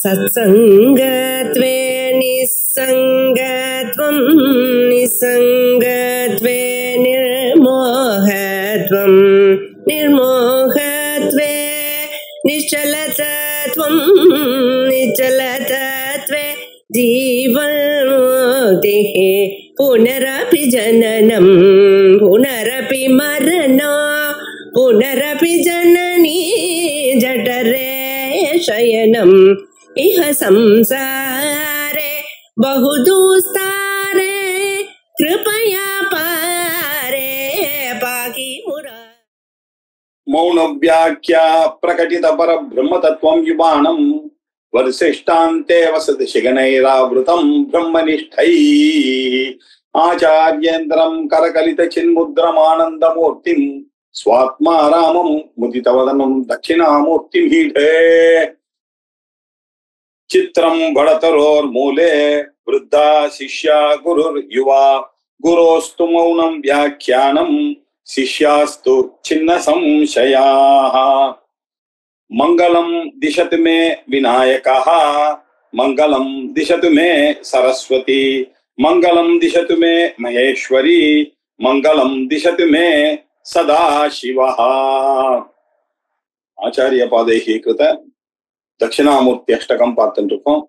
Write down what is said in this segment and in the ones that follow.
सत्संगत्वे निस्संगत्वं निस्संगत्वे निर्मोहत्वं निर्मोहत्वे निश्चलतत्वं निश्चलतत्वे जीवन्मुक्तिः पुनरपि जननं पुनरपि मरणं पुनरपि जननी जठरे शयनम् इह संसारे बहुदुस्तारे कृपया पारे पाहि मुरा। मौन व्याख्या प्रकटित पर ब्रह्म तत्वं युवानं वरिष्ठान्ते वसति शिगनैरावृतं ब्रह्मनिष्ठैः आचार्येन्द्रं करकलित चिन्मुद्रमानन्दमूर्तिं स्वात्मा रामं मुदितवदनं दक्षिणामूर्तिमीढे चित्रं बड़तरोर्मूले वृद्धा शिष्या गुरुर्युवा गुरोस्तु मौनं व्याख्यानं शिष्यास्तु छिन्न संशयाः मंगलम दिशतु मे विनायकः मंगलम दिशतु मे सरस्वती मंगलम दिशतु मे महेश्वरी मंगलम दिशतु मे सदाशिवः। आचार्य पादैः कृत दक्षिणामूर्ति अष्टकम பார்த்துட்டு இருக்கோம்.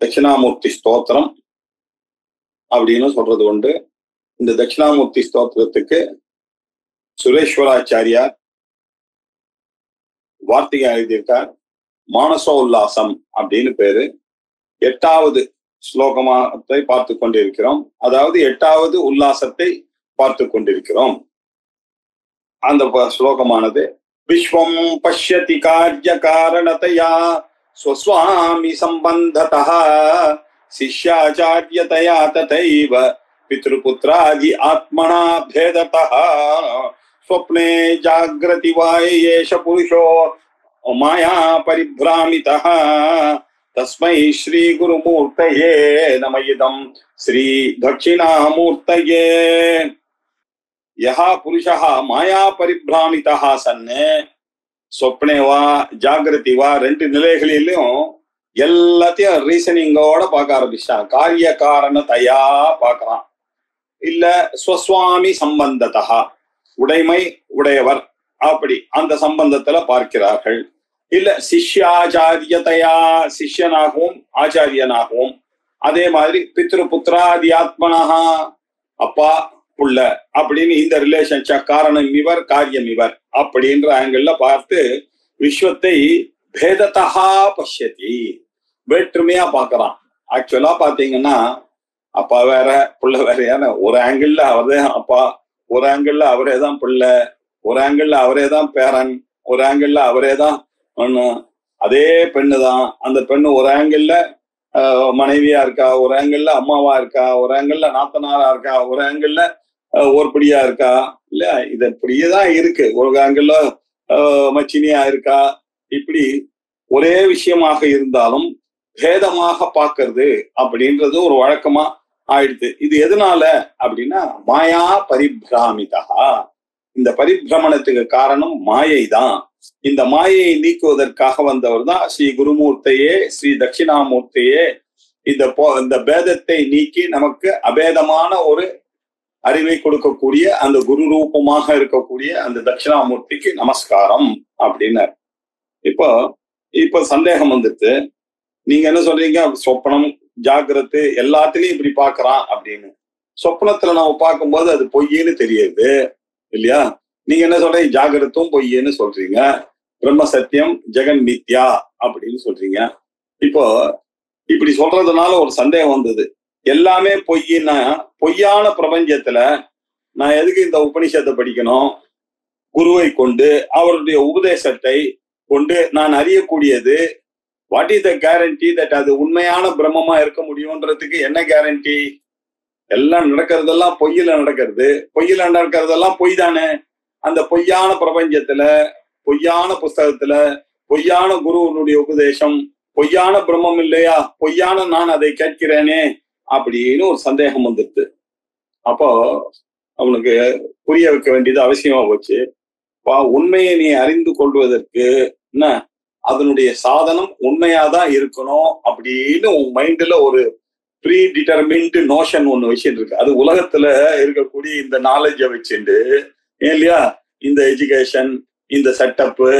தட்சிணாமூர்த்தி ஸ்தோத்திரம் அப்படின்னு சொல்றது உண்டு. இந்த தட்சிணாமூர்த்தி ஸ்தோத்திரத்துக்கு சுரேஸ்வராச்சாரியார் வார்த்திகை எழுதியிருக்கார். மானச உல்லாசம் அப்படின்னு பேரு. 8வது ஸ்லோகத்தை பார்த்து கொண்டிருக்கிறோம். அதாவது 8வது உல்லாசத்தை பார்த்து கொண்டிருக்கிறோம். அந்த ஸ்லோகமானது விஸ்வம் பஷ்யதி கார்ய காரணதயா ஸ்வஸ்வாமி சம்பந்ததः சிஷ்யாச்சார்யதயா ததைவ பித்ருபுத்ராதி ஆத்மனா பேததः स्वप्ने जागृति वायेष पुरुषो माया परिभ्रामितः तस्मै श्री गुरुमूर्तये नमः श्री दक्षिणामूर्तये। यह पुरुषः माया परिभ्रामितः सन्ने स्वप्ने वा जागृति वा ரெண்டு நிலைகளிலும் எல்லாத்தையும் ரீசனிங்கோட பார்க்க ஆரம்பிச்சான். காரிய காரணத்தையா பார்க்கறான். இல்ல ஸ்வஸ்வாமி சம்பந்ததா உடைமை உடையவர் அப்படி அந்த சம்பந்தத்துல பார்க்கிறார்கள். இல்ல சிஷ்யாச்சாரியதையா சிஷ்யனாகவும் ஆச்சாரியனாகவும் அதே மாதிரி பித்ரு புத்திராதி ஆத்மனஹா அப்பா புள்ள அப்படின்னு இந்த ரிலேஷன்ஷிப் காரணம் இவர் காரியம் இவர் அப்படின்ற ஆங்கிள் பார்த்து விஸ்வத்தை பேதத்தஹா பஷ்யதி வேற்றுமையா பார்க்கறான். ஆக்சுவலா பாத்தீங்கன்னா அப்பா வேற புள்ள வேறையான ஒரு ஆங்கிள் அவர்தான் அப்பா, ஒரு ஆங்கிள் அவரே தான் பிள்ளை, ஒரு ஆங்கிள் அவரே தான் பேரன், ஒரு ஆங்கிள் அவரே தான் ஒண்ணு. அதே பெண்ணு தான். அந்த பெண்ணு ஒரு ஆங்கிள் மனைவியா இருக்கா, ஒரு ஆங்கிள் அம்மாவா இருக்கா, ஒரு ஆங்கிள் நாத்தனாரா இருக்கா, ஒரு ஆங்கிள் ஓர்படியா இருக்கா. இல்ல இது இப்படியேதான் இருக்கு. ஒரு ஆங்கிள் மச்சினியா இருக்கா. இப்படி ஒரே விஷயமாக இருந்தாலும் பேதமாக பார்க்கறது அப்படின்றது ஒரு வழக்கமா ஆயிடுது. இது எதனால அப்படின்னா மாயா பரிபிராமிதா. இந்த பரிபிரமணத்துக்கு காரணம் மாயை தான். இந்த மாயையை நீக்குவதற்காக வந்தவர் தான் ஸ்ரீ குருமூர்த்தையே ஸ்ரீ தட்சிணாமூர்த்தியே. இந்த பேதத்தை நீக்கி நமக்கு அபேதமான ஒரு அறிவை கொடுக்கக்கூடிய அந்த குரு ரூபமாக இருக்கக்கூடிய அந்த தட்சிணாமூர்த்திக்கு நமஸ்காரம் அப்படின்னார். இப்போ சந்தேகம் வந்துட்டு நீங்க என்ன சொல்றீங்க, சொப்பனம் ஜாகிரத்து எல்லாத்துலயும் இப்படி பாக்குறான் அப்படின்னு. சொப்னத்துல நம்ம பார்க்கும்போது அது பொய்ன்னு தெரியுது இல்லையா? நீங்க என்ன சொல்றீங்க, ஜாகிரத்தும் பொய்ன்னு சொல்றீங்க, பிரம்ம சத்தியம் ஜெகன் மித்யா அப்படின்னு சொல்றீங்க. இப்போ இப்படி சொல்றதுனால ஒரு சந்தேகம் வந்தது. எல்லாமே பொய்னா பொய்யான பிரபஞ்சத்துல நான் எதுக்கு இந்த உபனிஷத்தை படிக்கணும்? குருவை கொண்டு அவருடைய உபதேசத்தை கொண்டு நான் அறியக்கூடியது what is the guarantee that அது உண்மையான பிரம்மமா இருக்க முடியும்ன்றதுக்கு என்ன கேரண்டி? எல்லாம் நடக்கிறதெல்லாம் பொய்யில நடக்கிறது. பொய்யில நடக்கிறதெல்லாம் பொய் தானே. அந்த பொய்யான பிரபஞ்சத்துல, பொய்யான புஸ்தகத்துல, பொய்யான குருவனுடைய உபதேசம், பொய்யான பிரம்மம் இல்லையா? பொய்யான நான் அதை கேட்கிறேனே அப்படின்னு ஒரு சந்தேகம் வந்துடுது. அப்போ அவனுக்கு புரிய வைக்க வேண்டியது அவசியமா போச்சு. உண்மையை நீ அறிந்து கொள்வதற்கு என்ன அதனுடைய சாதனம் உண்மையாதான் இருக்கணும் அப்படின்னு உன் மைண்ட்ல ஒரு ப்ரீ டிட்டர்மின்டு நோஷன் ஒண்ணு வச்சுட்டு இருக்கு. அது உலகத்துல இருக்கக்கூடிய இந்த நாலேஜை வச்சுட்டு இல்லையா, இந்த எஜுகேஷன், இந்த செட்டப்பு,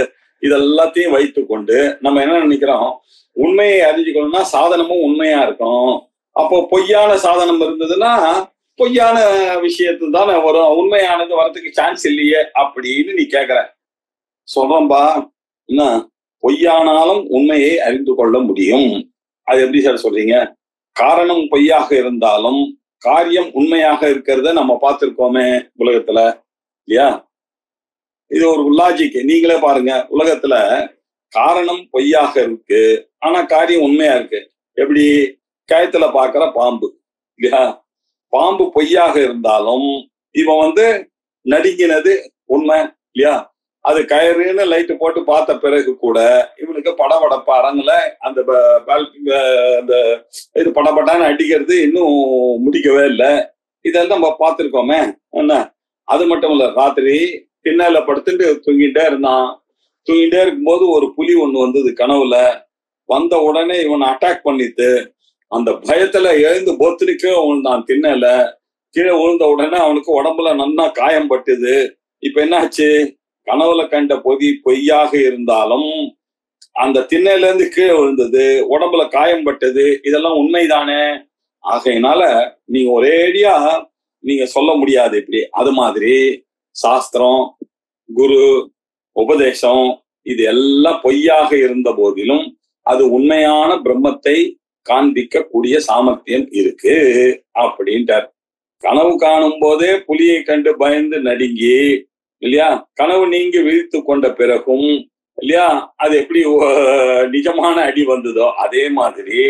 இதெல்லாத்தையும் வைத்து கொண்டு நம்ம என்ன நினைக்கிறோம், உண்மையை அறிஞ்சுக்கணும்னா சாதனமும் உண்மையா இருக்கும். அப்போ பொய்யான சாதனம் இருந்ததுன்னா பொய்யான விஷயத்து தானே வரும், உண்மையானது வரதுக்கு சான்ஸ் இல்லையே அப்படின்னு நீ கேக்குற. சொல்றம்பா, என்ன பொய்யானாலும் உண்மையை அறிந்து கொள்ள முடியும். அது எப்படி சார் சொல்றீங்க? காரணம் பொய்யாக இருந்தாலும் காரியம் உண்மையாக இருக்கிறத நம்ம பார்த்திருக்கோமே உலகத்துல, இல்லையா? இது ஒரு லாஜிக். நீங்களே பாருங்க, உலகத்துல காரணம் பொய்யாக இருக்கு, ஆனா காரியம் உண்மையா இருக்கு. எப்படி? கயத்துல பாக்குற பாம்பு, இல்லையா? பாம்பு பொய்யாக இருந்தாலும் இவன் நடிக்கினது உண்மை, இல்லையா? அது கயிறுன்னு லைட்டு போட்டு பார்த்த பிறகு கூட இவனுக்கு படபடப்பு அரங்குல அந்த இது படபட்டான்னு அடிக்கிறது இன்னும் முடிக்கவே இல்லை. இதெல்லாம் நம்ம பார்த்திருக்கோமே என்ன? அது மட்டும் இல்ல, ராத்திரி திண்ணையில படுத்துட்டு தூங்கிட்டே இருந்தான். தூங்கிட்டே இருக்கும்போது ஒரு புலி ஒண்ணு வந்தது கனவுல. வந்த உடனே இவனை அட்டாக் பண்ணிட்டு அந்த பயத்துல எழுந்து பொத்துனுக்கே விழுந்தான் திண்ணையில. கீழே விழுந்த உடனே அவனுக்கு உடம்புல நன்னா காயம் பட்டுது. இப்ப என்னாச்சு? கனவுல கண்ட பொய்யாக இருந்தாலும் அந்த திண்ணையில இருந்து கீழே விழுந்தது, உடம்புல காயம் பட்டது, இதெல்லாம் உண்மைதானே? ஆகையினால நீங்க ஒரேடியா நீங்க சொல்ல முடியாது இப்படி. அது மாதிரி சாஸ்திரம், குரு, உபதேசம் இது எல்லாம் பொய்யாக இருந்த போதிலும் அது உண்மையான பிரம்மத்தை காண்பிக்க கூடிய சாமர்த்தியம் இருக்கு அப்படின்ட்டார். கனவு காணும் போதே புலியை கண்டு பயந்து நடுங்கி, இல்லையா, கனவு நீங்கி விழித்து கொண்ட பிறகும், இல்லையா, அது எப்படி நிஜமான அடி வந்ததோ அதே மாதிரி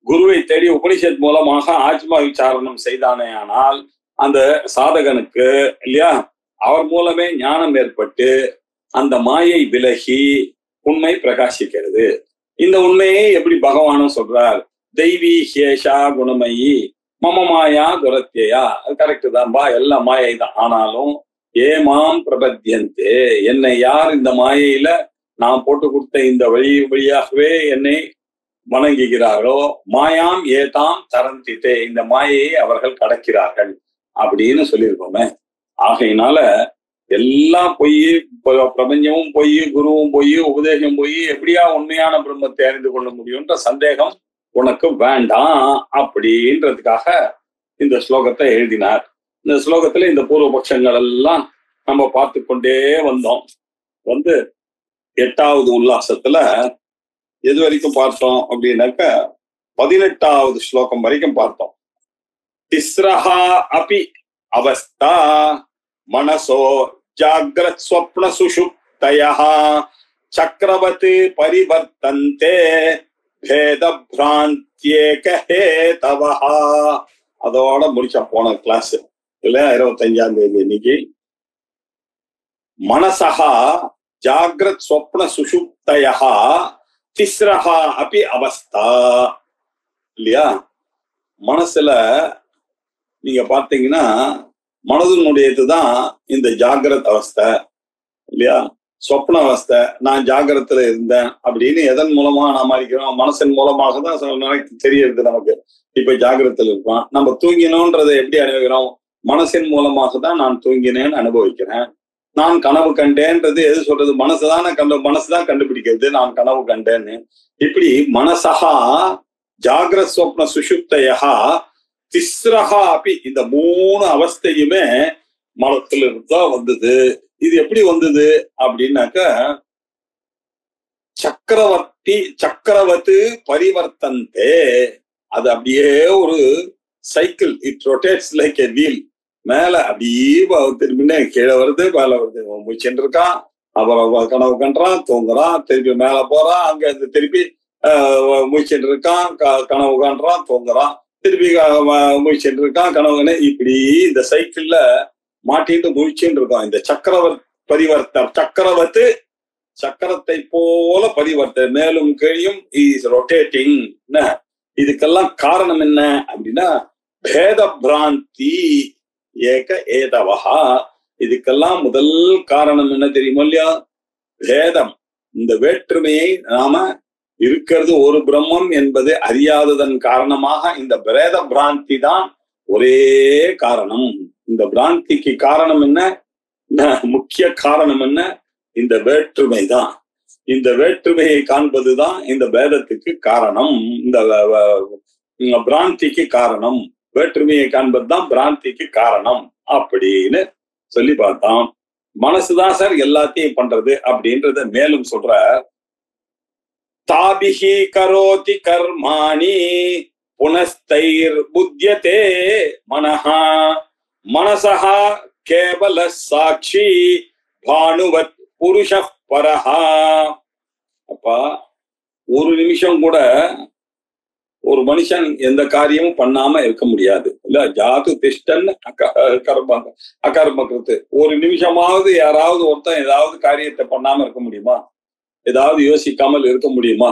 குருவை தேடி உபனிஷத் மூலமாக ஆத்மா விசாரணம் செய்தானே ஆனால் அந்த சாதகனுக்கு, இல்லையா, அவர் மூலமே ஞானம் ஏற்பட்டு அந்த மாயை விலகி உண்மை பிரகாசிக்கிறது. இந்த உண்மையை எப்படி பகவானும் சொல்றார்? தெய்வீ ஹேஷா குணமயி மம மாயா துரத்தியா. அது கரெக்டு தான்பா, எல்லாம் மாயை தான். ஆனாலும் ஏமாம் பிரபத்தியந்தே, என்னை யார் இந்த மாயையில நான் போட்டு கொடுத்த இந்த வழியாகவே என்னை வணங்குகிறார்களோ, மாயாம் ஏதாம் தரந்தித்தே, இந்த மாயையை அவர்கள் கடக்கிறார்கள் அப்படின்னு சொல்லியிருக்கோமே. ஆகையினால எல்லாம் பொய், பிரபஞ்சமும் பொய், குருவும் பொய், உபதேசம் பொய், எப்படியா உண்மையான பிரம்மத்தை அறிந்து கொள்ள முடியும்ன்ற சந்தேகம் உனக்கு வேண்டாம் அப்படின்றதுக்காக இந்த ஸ்லோகத்தை எழுதினார். இந்த ஸ்லோகத்துல இந்த பூர்வபக்ஷங்கள் எல்லாம் நம்ம பார்த்து கொண்டே வந்தோம். 8வது உல்லாசத்துல எது வரைக்கும் பார்த்தோம் அப்படின்னாக்க 18வது ஸ்லோகம் வரைக்கும் பார்த்தோம். திஸ்ரஹா அபி அவஸ்தா மனசோ ஜாக்ரத் ஸ்வப்ன சுஷுப்தயஹ சக்ரவத் பரிவர்த்தந்தே பேத பிராந்த்யேக ஹேதவஹ. அதோட முடிச்சா போன கிளாஸ் இல்ல, 25ஆம் தேதி இன்னைக்கு. மனசஹா ஜாக்ரத் ஸ்வப்ன சுஷுப்தயஹ திஸ்ரஹா அபி அவஸ்தா, இல்லையா? மனசுல நீங்க பார்த்தீங்கன்னா மனதினுடையதுதான் இந்த ஜாகிரத் அவஸ்தை, இல்லையா? சொப்ன அவஸ்தை. நான் ஜாகிரத்துல இருந்தேன் அப்படின்னு எதன் மூலமா நாம் அறிக்கிறோம்? மனசின் மூலமாக தான் தெரியுது நமக்கு. இப்ப ஜாகிரத்துல இருப்பான். நம்ம தூங்கினோன்றதை எப்படி அனுபவிக்கிறோம்? மனசின் மூலமாக தான் நான் தூங்கினேன்னு அனுபவிக்கிறேன். நான் கனவு கண்டேன்றது எது சொல்றது? மனசுதான் கண்டுபிடிக்கிறது நான் கனவு கண்டேன்னு. இப்படி மனசஹா ஜாகிரத் ஸ்வப்ன சுஷுப்தயஹா திஸ்ரஹா அப்படி இந்த 3 அவஸ்தையுமே மனத்துல இருந்துதான் வந்தது. இது எப்படி வந்தது அப்படின்னாக்க சக்கரவத்து பரிவர்த்தந்தே, அது அப்படியே ஒரு cycle, it rotates like a wheel. மேல அப்படியே திரும்பினே கீழே வருது, மேல வருது. முடிச்சுட்டு இருக்கான், அப்புறம் கனவு கண்டான், தூங்குறான், திருப்பி மேல போறான், அங்க இருந்து திருப்பி முடிச்சுட்டு இருக்கான், கனவு காண்றான், தூங்குறான், திருப்பி முடிச்சுட்டு இருக்கான், கனவுன்னு. இப்படி இந்த சைக்கிள்ல மாட்டிட்டு முடிச்சுட்டு இருக்கோம். இந்த சக்கரவத்து சக்கரத்தை போல பரிவர்த்த, மேலும் கீழும் இஸ் ரொட்டேட்டிங். இதுக்கெல்லாம் காரணம் என்ன அப்படின்னா பேத பிராந்தி ஏக ஏதவஹா. இதுக்கெல்லாம் முதல் காரணம் என்ன தெரியுமோ இல்லையா? பேதம், இந்த வேற்றுமையை நாம இருக்கிறது ஒரு பிரம்மம் என்பது அறியாததன் காரணமாக இந்த பிரேத பிராந்தி தான் ஒரே காரணம். இந்த பிராந்திக்கு காரணம் என்ன? முக்கிய காரணம் என்ன? இந்த வேற்றுமை தான். இந்த வேற்றுமையை காண்பதுதான் இந்த பேதத்துக்கு காரணம், இந்த பிராந்திக்கு காரணம். வேற்றுமையை காண்பதுதான் பிராந்திக்கு காரணம் அப்படின்னு சொல்லி பார்த்தான். மனசுதான் சார் எல்லாத்தையும் பண்றது அப்படின்றத மேலும் சொல்ற. தாபிஹி கரோதி கர்மாணி புனஸ்தைர் புத்யதே மனஹா மனசஹா கேவல சாட்சி பானுவத் புருஷ பரஹா. அப்பா ஒரு நிமிஷம் கூட ஒரு மனுஷன் எந்த காரியமும் பண்ணாம இருக்க முடியாது இல்ல. ஜாது திஷ்டன் அகர்மகிருத்து. ஒரு நிமிஷமாவது யாராவது ஒருத்தன் ஏதாவது காரியத்தை பண்ணாம இருக்க முடியுமா? ஏதாவது யோசிக்காமல் இருக்க முடியுமா?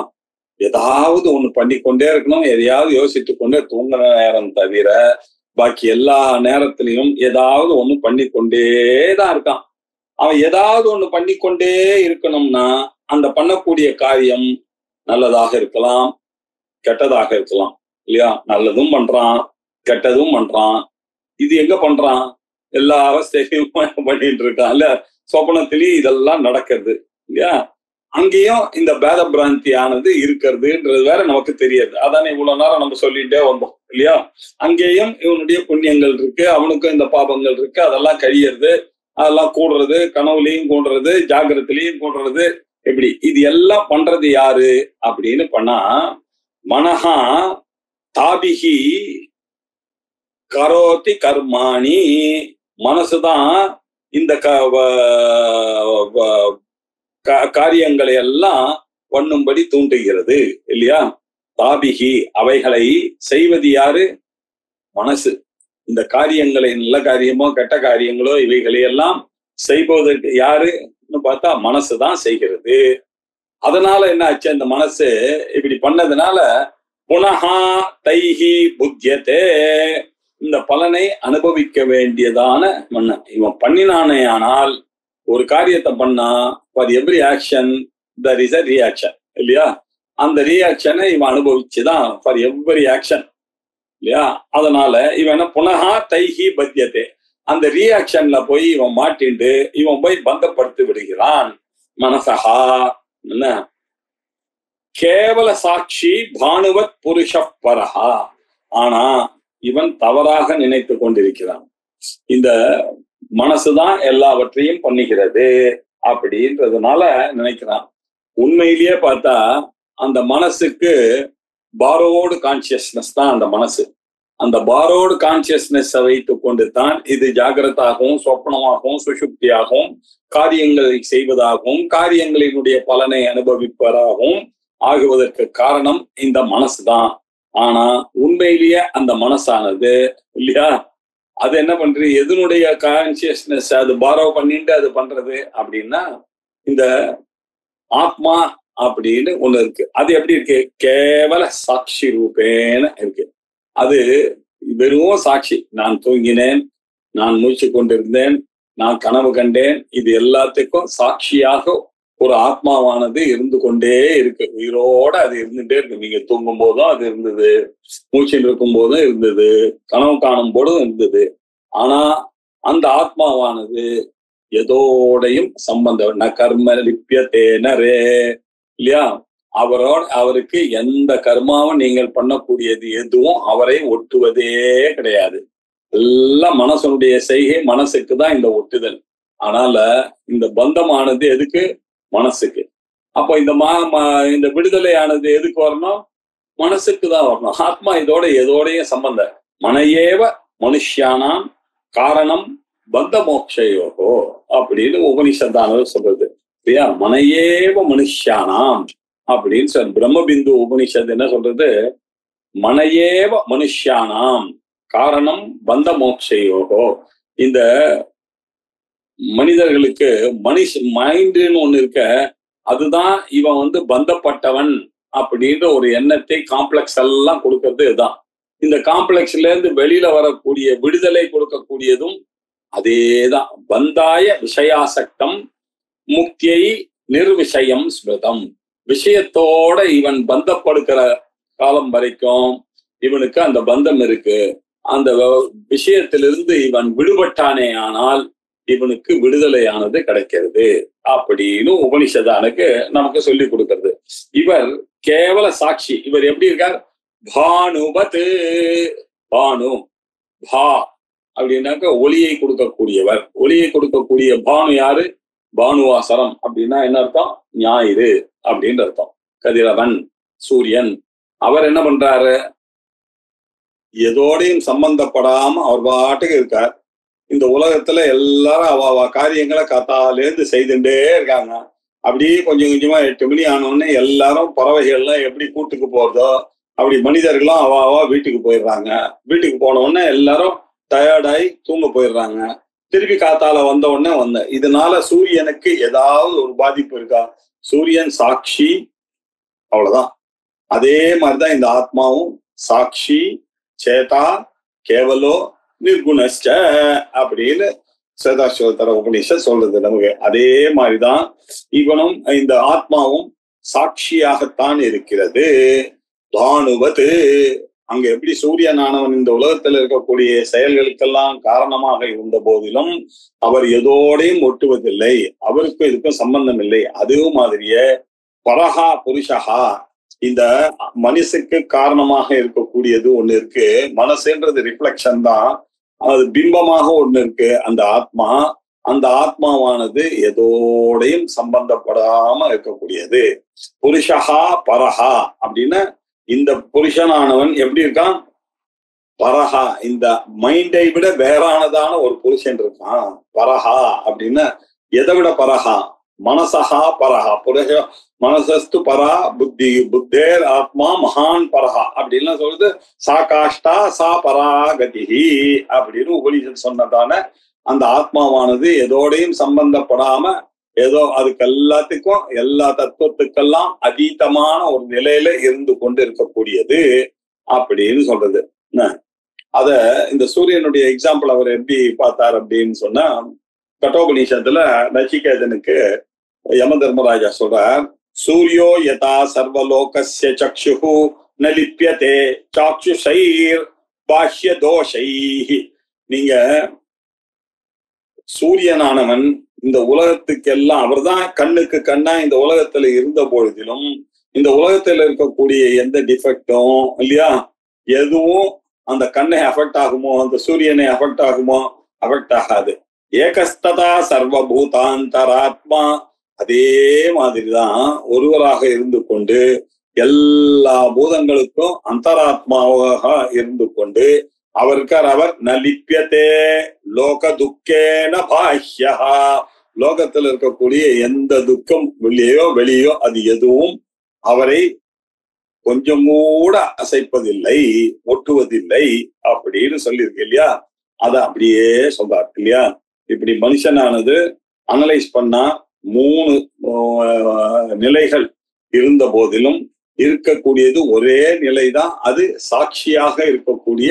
ஏதாவது ஒண்ணு பண்ணிக்கொண்டே இருக்கணும். எதையாவது யோசித்து கொண்டே தூங்குற நேரம் தவிர பாக்கி எல்லா நேரத்திலையும் ஏதாவது ஒண்ணு பண்ணிக்கொண்டேதான் இருக்கான். அவன் ஏதாவது ஒண்ணு பண்ணிக்கொண்டே இருக்கணும்னா அந்த பண்ணக்கூடிய காரியம் நல்லதாக இருக்கலாம், கெட்டதாக இருக்கலாம் இல்லையா? நல்லதும் பண்றான், கெட்டதும் பண்றான். இது எங்க பண்றான்? எல்லா அவஸ்தையும் பண்ணிட்டு இருக்கான் இல்ல. சொப்பனத்திலேயே இதெல்லாம் நடக்கிறது இல்லையா? அங்கேயும் இந்த பேத பிராந்தியானது இருக்கிறதுன்றது வேற நமக்கு தெரியாது. அதானே இவ்வளவு நேரம் நம்ம சொல்லிட்டே வந்தோம் இல்லையா? அங்கேயும் இவனுடைய புண்ணியங்கள் இருக்கு, அவனுக்கும் இந்த பாபங்கள் இருக்கு. அதெல்லாம் கழியறது, அதெல்லாம் கூடுறது, கனவுலையும் கூடுறது, ஜாகிரத்திலையும் கூடுறது. எப்படி இது எல்லாம் பண்றது யாரு அப்படின்னு பண்ணா, மனஹா தாபிஹி கரோதி கர்மாணி. மனசுதான் இந்த காரியங்களை எல்லாம் பண்ணும்படி தூண்டுகிறது இல்லையா? தாபிகி அவைகளை செய்வது யாரு? மனசு. இந்த காரியங்களை, நல்ல காரியமோ கெட்ட காரியங்களோ இவைகளையெல்லாம் செய்வதற்கு யாருன்னு பார்த்தா மனசுதான் செய்கிறது. அதனால என்ன ஆச்சு? அந்த மனசு இப்படி பண்ணதுனால புனஹா தைஹி புத்தியதே, இந்த பலனை அனுபவிக்க வேண்டியதான மன்ன. இவன் பண்ணினானே ஆனால் ஒரு காரியத்தை பண்ணா for every action there is a reaction இல்லையா? அந்த ரியாக்ஷனை இவன் அனுபவிச்சுதான் ஃபார் எவ்ரி ஆக்ஷன் இல்லையா? அதனால இவன் புனஹா தைஹி பத்தியதே, அந்த ரியாக்ஷன்ல போய் இவன் மாட்டிண்டு இவன் போய் பந்தப்படுத்தி விடுகிறான். மனசஹா என்ன கேவல சாட்சி பானுவத் புருஷ பரஹா. ஆனா இவன் தவறாக நினைத்து கொண்டிருக்கிறான். இந்த மனசுதான் எல்லாவற்றையும் பண்ணுகிறது அப்படின்றதுனால நினைக்கிறான். உண்மையிலேயே பார்த்தா அந்த மனசுக்கு பாரோடு கான்சியஸ்னஸ் தான் அந்த மனசு. அந்த பாரோடு கான்சியஸ்னஸ் வைத்து கொண்டு தான் இது ஜாகிரதாகவும் சொப்பனமாகவும் சுஷுப்தியாகவும் காரியங்களை செய்வதாகவும் காரியங்களினுடைய பலனை அனுபவிப்பதாகவும் ஆகுவதற்கு காரணம் இந்த மனசு தான். ஆனா உண்மையிலேயே அந்த மனசானது இல்லையா, அது என்ன பண்றது? எதனுடைய கான்சியஸ்னஸ் அது பாரோ பண்ணிட்டு அது பண்றது அப்படின்னா இந்த ஆத்மா அப்படின்னு ஒண்ணு இருக்கு. அது எப்படி இருக்கு? கேவல சாட்சி ரூபேன இருக்கு. அது வெறும் சாட்சி. நான் தூங்கினேன், நான் மூச்சு கொண்டிருந்தேன், நான் கனவு கண்டேன், இது எல்லாத்துக்கும் சாட்சியாக ஒரு ஆத்மாவானது இருந்து கொண்டே இருக்கு. உயிரோட அது இருந்துட்டே இருக்கு. நீங்க தூங்கும் போதும் அது இருந்தது, மூச்சில் இருக்கும் போதும் இருந்தது, கனவு காணும் போதும் இருந்தது. ஆனா அந்த ஆத்மாவானது எதோடையும் சம்பந்தம் ந கர்ம லிப்பியத்தேனரே இல்லையா? அவருக்கு எந்த கர்மாவும் நீங்கள் பண்ணக்கூடியது எதுவும் அவரை ஒட்டுவதே கிடையாது. எல்லாம் மனசனுடைய செய்கை, மனசுக்கு தான் இந்த ஒட்டுதல். அதனால இந்த பந்தமானது எதுக்கு? மனசுக்கு. அப்போ இந்த விடுதலையானது எதுக்கு வரணும்? மனசுக்கு தான் வரணும். ஆத்மா இதோட எதோடைய சம்பந்தம். மனையேவ மனுஷியானாம் காரணம் பந்த மோக்ஷயோகோ அப்படின்னு உபனிஷத்தானது சொல்றது இல்லையா? மனையேவ மனுஷியானாம் அப்படின்னு சொல். பிரம்மபிந்து உபனிஷத் என்ன சொல்றது? மனையேவ மனுஷியானாம் காரணம் பந்த மோக்ஷயோகோ. இந்த மனிதர்களுக்கு மைண்டுன்னு ஒண்ணு இருக்க, அதுதான் இவன் பந்தப்பட்டவன் அப்படின்ற ஒரு எண்ணத்தை காம்ப்ளெக்ஸ் எல்லாம் கொடுக்கறது இதுதான். இந்த காம்ப்ளெக்ஸ்ல இருந்து வெளியில வரக்கூடிய விடுதலை கொடுக்கக்கூடியதும் அதேதான். பந்தாய விஷயாசக்தம் முக்தியை நிர்விஷயம் ஸ்மிருதம். விஷயத்தோட இவன் பந்தப்படுகிற காலம் வரைக்கும் இவனுக்கு அந்த பந்தம் இருக்கு. அந்த விஷயத்திலிருந்து இவன் விடுபட்டானே ஆனால் இவனுக்கு விடுதலையானது கிடைக்கிறது அப்படின்னு உபனிஷதானுக்கு நமக்கு சொல்லி கொடுக்கிறது. இவர் கேவல சாட்சி. இவர் எப்படி இருக்கார்? பானுபத்து. பானு பா அப்படின்னாக்க ஒளியை கொடுக்கக்கூடியவர். ஒளியை கொடுக்கக்கூடிய பானு யாரு? பானுவாசரம் அப்படின்னா என்ன அர்த்தம்? ஞாயிறு அப்படின்னு அர்த்தம். கதிரவன், சூரியன். அவர் என்ன பண்றாரு? எதோடையும் சம்பந்தப்படாம அவர் பாட்டுக்கு இருக்கார். இந்த உலகத்துல எல்லாரும் அவ காரியங்களை கத்தாலேருந்து செய்துட்டே இருக்காங்க. அப்படியே கொஞ்சம் கொஞ்சமா 8 மணி ஆனோடனே எல்லாரும் பறவைகள்லாம் எப்படி கூட்டுக்கு போறதோ அப்படி மனிதர்களும் அவ வீட்டுக்கு போயிடுறாங்க. வீட்டுக்கு போன உடனே எல்லாரும் டயர்டாகி தூங்க போயிடுறாங்க. திருப்பி காத்தால வந்த உடனே இதனால சூரியனுக்கு ஏதாவது ஒரு பாதிப்பு இருக்கா? சூரியன் சாட்சி, அவ்வளவுதான். அதே மாதிரிதான் இந்த ஆத்மாவும் சாட்சி, சேதா, கேவலோ, நிர்குணஸ்ச அப்படின்னு சேதாஸ்வதர உபநிஷத் சொல்றது நமக்கு. அதே மாதிரிதான் இவனும் இந்த ஆத்மாவும் சாட்சியாகத்தான் இருக்கிறது. தானுவது. அங்க எப்படி சூரியனானவன் இந்த உலகத்தில் இருக்கக்கூடிய செயல்களுக்கெல்லாம் காரணமாக இருந்த போதிலும் அவர் எதோடையும் ஒட்டுவதில்லை, அவருக்கும் இதுக்கும் சம்பந்தம் இல்லை. அதே மாதிரியே பரஹா புருஷஹா, இந்த மனசுக்கு காரணமாக இருக்கக்கூடியது ஒண்ணு இருக்கு. மனசுன்றது ரிஃப்ளெக்ஷன் தான், அது பிம்பமாக ஒண்ணு இருக்கு. அந்த ஆத்மாவானது எதோடையும் சம்பந்தப்படாம இருக்கக்கூடியது. புருஷஹா பரஹா அப்படின்னா இந்த புருஷனானவன் எப்படி இருக்கான்? பரஹா, இந்த மைண்டை விட வேறானதான ஒரு புருஷன் இருக்கான். பரஹா அப்படின்னா எதை விட பரஹா? மனசஹா பரஹா. புருஷ மனசஸ்து பரா புத்தி புத்தேர் ஆத்மா மகான் பரஹா அப்படின்லாம் சொல்றது. சா காஷ்டா சா பராகதிஹி அப்படின்னு உபனிஷத் சொன்னதான அந்த ஆத்மாவானது எதோடையும் சம்பந்தப்படாம ஏதோ அதுக்கு எல்லாத்துக்கும் எல்லா தத்துவத்துக்கெல்லாம் அதீதமான ஒரு நிலையில இருந்து கொண்டு இருக்கக்கூடியது அப்படின்னு சொல்றது. அத இந்த சூரியனுடைய எக்ஸாம்பிள் அவர் எப்படி பார்த்தார் அப்படின்னு சொன்னா, கட்டோபனிஷத்துல நச்சிகேதனுக்கு யம தர்மராஜா சொல்றார், சூரியோ யதா சர்வலோகஸ்ய சக்ஷுஹு ந லிப்யதே சாக்ஷுஷைர் பாஹ்ய தோஷைஹி. நீங்க சூரியனானவன் இந்த உலகத்துக்கெல்லாம் அவர்தான் கண்ணுக்கு கண்ணா இந்த உலகத்துல இருந்த பொழுதிலும் இந்த உலகத்துல இருக்கக்கூடிய எந்த டிஃபெக்டும் இல்லையா, எதுவும் அந்த கண்ணை அஃபெக்ட் ஆகுமோ, அந்த சூரியனை அஃபெக்ட் ஆகுமோ? அஃபெக்ட் ஆகாது. ஏகஸ்ததா சர்வபூதாந்தராத்மா, அதே மாதிரிதான் ஒருவராக இருந்து கொண்டு எல்லா பூதங்களுக்கும் அந்தராத்மாவாக இருந்து கொண்டு அவர் இருக்கார். அவர் நலிப்பியதே லோக துக்கேன பாஹ்யா, லோகத்தில் இருக்கக்கூடிய எந்த துக்கம் வெளியோ அது எதுவும் அவரை கொஞ்சம் கூட அசைப்பதில்லை, ஒட்டுவதில்லை அப்படின்னு சொல்லியிருக்கு இல்லையா. அத அப்படியே சொல்றாரு இல்லையா. இப்படி மனுஷனானது அனலைஸ் பண்ணா 3 நிலைகள் இருந்த போதிலும் இருக்கக்கூடியது ஒரே நிலைதான். அது சாட்சியாக இருக்கக்கூடிய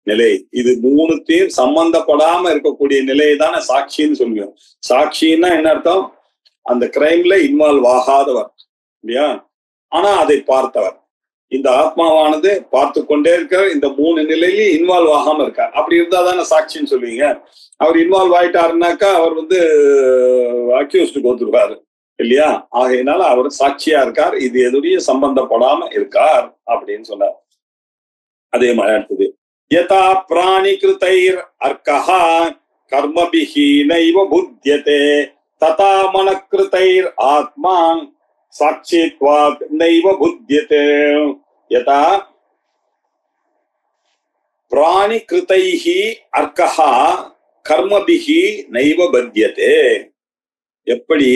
நிலை. இது 3த்தையும் சம்பந்தப்படாம இருக்கக்கூடிய நிலையை தானே சாட்சின்னு சொல்லுவோம். சாட்சின்னா என்ன அர்த்தம்? அந்த கிரைம்ல இன்வால்வ் ஆகாதவர் இல்லையா, ஆனா அதை பார்த்தவர். இந்த ஆத்மாவானது பார்த்து கொண்டே இருக்க இந்த 3 நிலையிலையும் இன்வால்வ் ஆகாம இருக்கார். அப்படி இருந்தா தானே சாட்சின்னு சொல்லுவீங்க. அவர் இன்வால்வ் ஆயிட்டாருனாக்கா அவர் அக்யூஸ்டுக்கு வந்துருவாரு இல்லையா. ஆகையினால அவர் சாட்சியா இருக்கார், இது எதுடைய சம்பந்தப்படாம இருக்கார் அப்படின்னு சொன்னார். அதே மாதிரி அடுத்தது, யதா பிராணி கிருதைர் அர்க்கஹா கர்மபிஹி நைவ புத்யதே ததா மனக்கிருதைர் ஆத்மா சாட்சித்வாத் நைவ புத்யதே. யதா பிராணி கிருதைஹி அர்க்கஹா கர்மபிஹி நைவ பத்யதே. எப்படி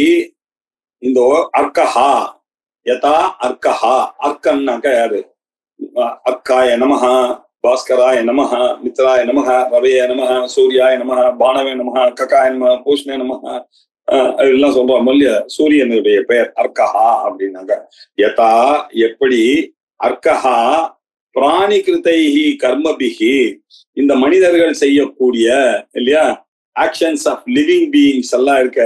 இந்த அர்க்கஹா, யதா அர்க்கஹா, அர்க்கன்னாக்க யாரு? அர்க்காய நமஹ, பாஸ்கராய நமஹ, மித்ராய நமஹ, ரவைய நமஹ, சூர்யாய நமஹ, பானவே நமஹ, ககாய நமஹ, பூஷ்ணே நமஹ எல்லாம் சொல்றோம் இல்லையா. சூரியனுடைய பெயர் அர்க்கஹா அப்படின்னாங்க. யதா எப்படி, அர்க்கஹா பிராணி கிருதைஹி கர்மபிஹி, இந்த மனிதர்கள் செய்யக்கூடிய இல்லையா ஆக்ஷன்ஸ் ஆஃப் லிவிங் பீயிங்ஸ் எல்லாம் இருக்க,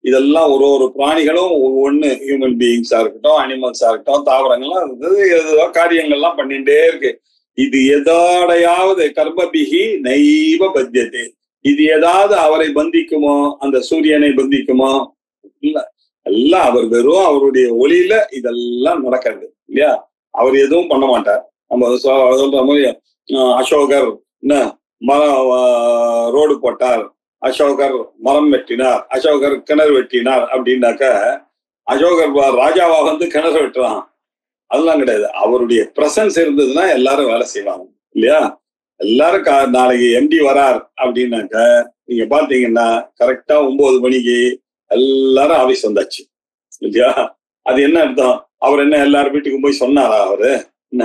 இதெல்லாம் ஒரு ஒரு பிராணிகளும் ஒவ்வொன்னு ஹியூமன் பீயிங்ஸா இருக்கட்டும், அனிமல்ஸா இருக்கட்டும், தாவரங்கள்லாம் இருந்தது, ஏதோ காரியங்கள்லாம் பண்ணிட்டே இருக்கு. இது எதோடையாவது கர்மபிகி நைவ பத்தியதே, இது ஏதாவது அவரை பந்திக்குமோ, அந்த சூரியனை பந்திக்குமோ? இல்ல. எல்லாம் அவர் வெறும் அவருடைய ஒளியில இதெல்லாம் நடக்கிறது இல்லையா? அவர் எதுவும் பண்ண மாட்டார். நம்ம சொல்ற மாதிரி அசோகர் என்ன மரம் ரோடு போட்டார், அசோகர் மரம் வெட்டினார், அசோகர் கிணறு வெட்டினார் அப்படின்னாக்க அசோகர் ராஜாவா வந்து கிணறு வெட்டுறான், அதெல்லாம் கிடையாது. அவருடைய பிரசன்ஸ் இருந்ததுன்னா எல்லாரும் வேலை செய்வாங்க இல்லையா? எல்லாரும் நாளைக்கு எம்டி வரார் அப்படின்னாக்க நீங்க பாத்தீங்கன்னா கரெக்டா 9 மணிக்கு எல்லாரும் ஆபீஸ் வந்தாச்சு இல்லையா? அது என்ன அர்த்தம்? அவர் என்ன எல்லாரும் வீட்டுக்கும் போய் சொன்னாரா அவரு என்ன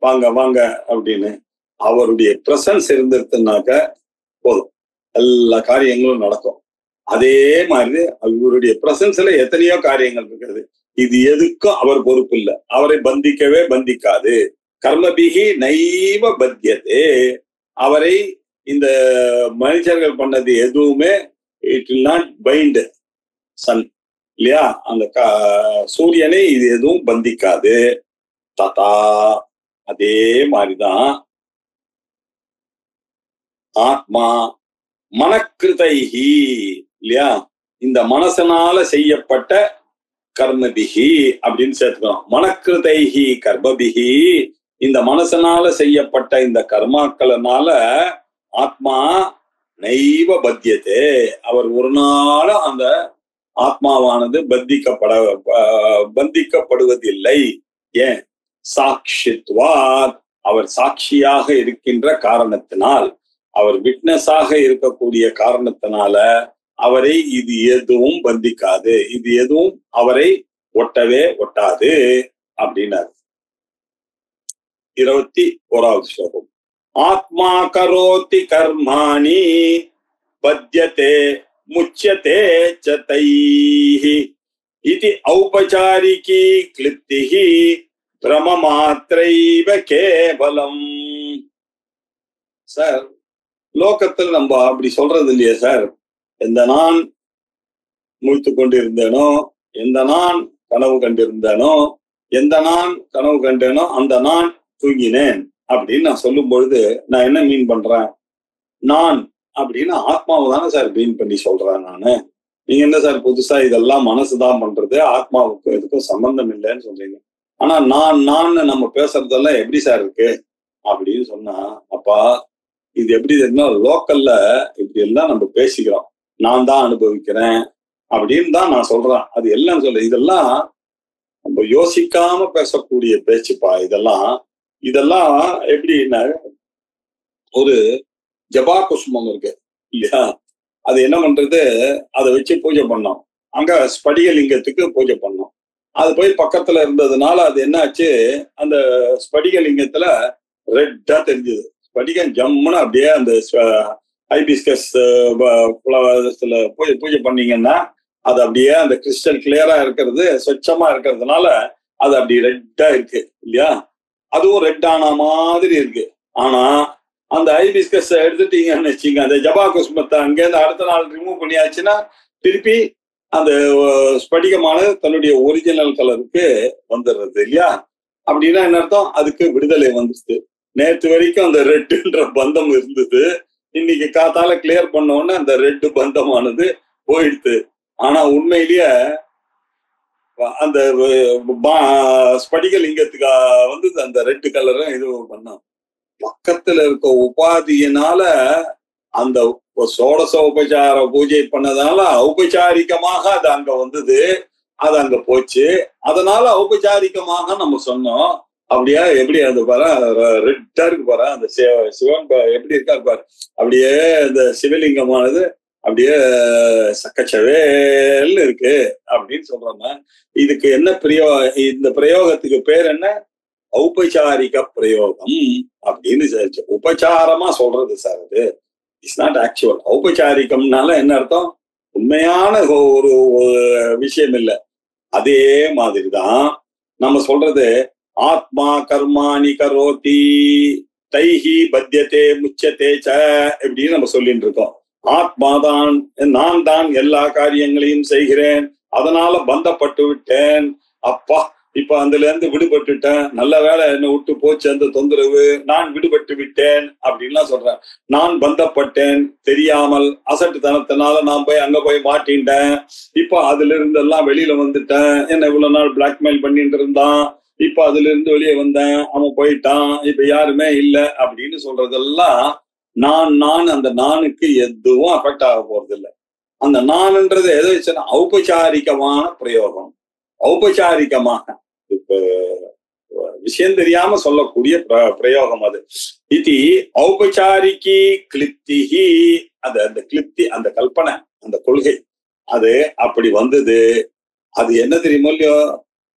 வாங்க வாங்க அப்படின்னு? அவருடைய பிரசன்ஸ் இருந்துருக்குனாக்க போதும், எல்லா காரியங்களும் நடக்கும். அதே மாதிரி அவருடைய பிரசன்ஸ்ல எத்தனையோ காரியங்கள் இருக்கிறது. இது எதுக்கும் அவர் பொறுப்பு இல்லை, அவரை பந்திக்கவே பந்திக்காது. கர்மபிகி நைவ பத்தியதே, அவரை இந்த மனுஷர்கள் பண்ணது எதுவுமே it will not bind sun இல்லையா? அந்த சூரியனை இது எதுவும் பந்திக்காது. ததா அதே மாதிரிதான் ஆத்மா மனக்கிருதைஹி இல்லையா? இந்த மனசனால செய்யப்பட்ட கர்மபிகி அப்படின்னு சேர்த்துக்கணும். மனக்கிருதைஹி கர்மபிகி, இந்த மனசனால செய்யப்பட்ட இந்த கர்மாக்களனால ஆத்மா நைவ பத்தியதே, அவர் ஒரு நாளும் அந்த ஆத்மாவானது பந்திக்கப்படுவதில்லை. ஏன்? சாட்சித்வாத், அவர் சாட்சியாக இருக்கின்ற காரணத்தினால், அவர் விட்னஸாக இருக்கக்கூடிய காரணத்தினால அவரை இது எதுவும் பந்திக்காது, இது எதுவும் அவரை ஒட்டவே ஒட்டாது அப்படின்னாரு. 21வது ஸ்லோகம். ஆத்மா கரோதி கர்மாணி பத்யதே முச்யதே ச தைஹி இதி ஔபசாரிகி க்ளிப்திஹி பிரமமாத்ரைவ கேவலம். சார், லோகத்தில் நம்ம அப்படி சொல்றது இல்லையா சார்? எந்த நான் முழித்து கொண்டிருந்தேனோ, எந்த நான் கனவு கண்டிருந்தேனோ, எந்த நான் கனவு கண்டேனோ அந்த நான் தூங்கினேன் அப்படின்னு நான் சொல்லும் பொழுது நான் என்ன மீன் பண்றேன்? நான் அப்படின்னு ஆத்மாவை தானே சார் மீன் பண்ணி சொல்றேன் நானு. நீங்க என்ன சார் புதுசா இதெல்லாம் மனசுதான் பண்றது, ஆத்மாவுக்கும் இதுக்கும் சம்பந்தம் இல்லைன்னு சொல்றீங்க. ஆனா நான் நம்ம பேசுறதெல்லாம் எப்படி சார் இருக்கு அப்படின்னு சொன்னா, அப்பா இது எப்படி தெரியுமா? லோக்கல்ல இப்படி எல்லாம் நம்ம பேசிக்கிறோம், நான் தான் அனுபவிக்கிறேன் அப்படின்னு தான் நான் சொல்றேன். அது எல்லாம் இதெல்லாம் நம்ம யோசிக்காம பேசக்கூடிய பேச்சுப்பா. இதெல்லாம் எப்படின்னா, ஒரு ஜபா குசுமம் இருக்கு இல்லையா? அது என்ன பண்றது? அதை வச்சு பூஜை பண்ணோம். அங்க ஸ்படிகலிங்கத்துக்கு பூஜை பண்ணோம். அது போய் பக்கத்துல இருந்ததுனால அது என்ன ஆச்சு, அந்த ஸ்படிகலிங்கத்துல ரெட்டா தெரிஞ்சது. ஸ்படிகம் ஜம்முன்னு அப்படியே அந்த ஹைபிஸ்கஸ் பூஜை பண்ணீங்கன்னா அது அப்படியே அந்த கிறிஸ்டல் கிளியரா இருக்கிறது, சொச்சமா இருக்கிறதுனால அது அப்படி ரெட்டா இருக்கு இல்லையா? அதுவும் ரெட் ஆன மாதிரி இருக்கு. ஆனா அந்த ஹைபிஸ்கஸ் எடுத்துட்டீங்கன்னு வச்சுங்க, அந்த ஜபா குஸ்மத்தை அங்கேருந்து அடுத்த நாள் ரிமூவ் பண்ணியாச்சுன்னா திருப்பி அந்த ஸ்படிகமானது தன்னுடைய ஒரிஜினல் கலருக்கு வந்துடுறது இல்லையா? அப்படின்னா என்ன அர்த்தம்? அதுக்கு விடுதலை வந்துச்சு. நேற்று வரைக்கும் அந்த ரெட்டுன்ற பந்தம் இருந்தது, இன்னைக்கு காத்தால கிளியர் பண்ண உடனே அந்த ரெட்டு பந்தமானது போயிடுது. ஆனா உண்மையிலேயே அந்த ஸ்படிகலிங்கத்துக்கு வந்து அந்த ரெட்டு கலரும் இது பண்ணோம். பக்கத்துல இருக்க உபாதியினால அந்த சோடச உபச்சார பூஜை பண்ணதால ஔபச்சாரிகமாக அது அங்க வந்தது, அது அங்க போச்சு. அதனால ஔபச்சாரிகமாக நம்ம சொன்னோம். அப்படியா? எப்படி அந்த பாரு ரெட்டா இருக்கு பாரு, அந்த சிவன் எப்படி இருக்காரு பாரு, அப்படியே இந்த சிவலிங்கமானது அப்படியே சக்கச்சவேல்னு இருக்கு அப்படின்னு சொல்றாங்க. இதுக்கு என்ன இந்த பிரயோகத்துக்கு பேர் என்ன? ஔபச்சாரிக பிரயோகம் அப்படின்னு உபச்சாரமா சொல்றது சார். அது இட்ஸ் நாட் ஆக்சுவல். ஔபச்சாரிகம்னால என்ன அர்த்தம்? உண்மையான ஒரு விஷயம் இல்லை. அதே மாதிரிதான் நம்ம சொல்றது, ஆத்மா கர்மாணி கரோதி தைஹி பத்யதே முச்சதே ச இப்படின்னு நம்ம சொல்லிட்டு இருக்கோம். ஆத்மாதான், நான் தான் எல்லா காரியங்களையும் செய்கிறேன், அதனால பந்தப்பட்டு விட்டேன். அப்பா, இப்ப அதுல இருந்து விடுபட்டுட்டேன், நல்ல வேலை என்னை விட்டு போச்சு அந்த தொந்தரவு, நான் விடுபட்டு விட்டேன் அப்படின்லாம் சொல்றேன். நான் பந்தப்பட்டேன் தெரியாமல், அசட்டுத்தனத்தினால நான் போய் அங்க போய் மாட்டின்ட்டேன், இப்ப அதுல இருந்து எல்லாம் வெளியில வந்துட்டேன், என்ன இவ்வளவு நாள் பிளாக்மெயில் பண்ணிட்டு இருந்தான், இப்ப அதுல இருந்து வெளியே வந்தேன், அவன் போயிட்டான், இப்ப யாருமே இல்லை அப்படின்னு சொல்றதெல்லாம் நான் அந்த நானுக்கு எதுவும் அஃபெக்ட் ஆக போறது இல்லை. அந்த நான்ன்றது எதை வச்சுன்னா ஔபச்சாரிகமான பிரயோகம், ஔபச்சாரிகமாக இப்ப விஷயம் தெரியாம சொல்லக்கூடிய பிரயோகம் அது. இது ஔபச்சாரிகி கிளிப்திஹி, அந்த கிளிப்தி, அந்த கல்பனை, அந்த கொள்கை, அது அப்படி வந்தது. அது என்ன தெரியுமோ இல்லையோ,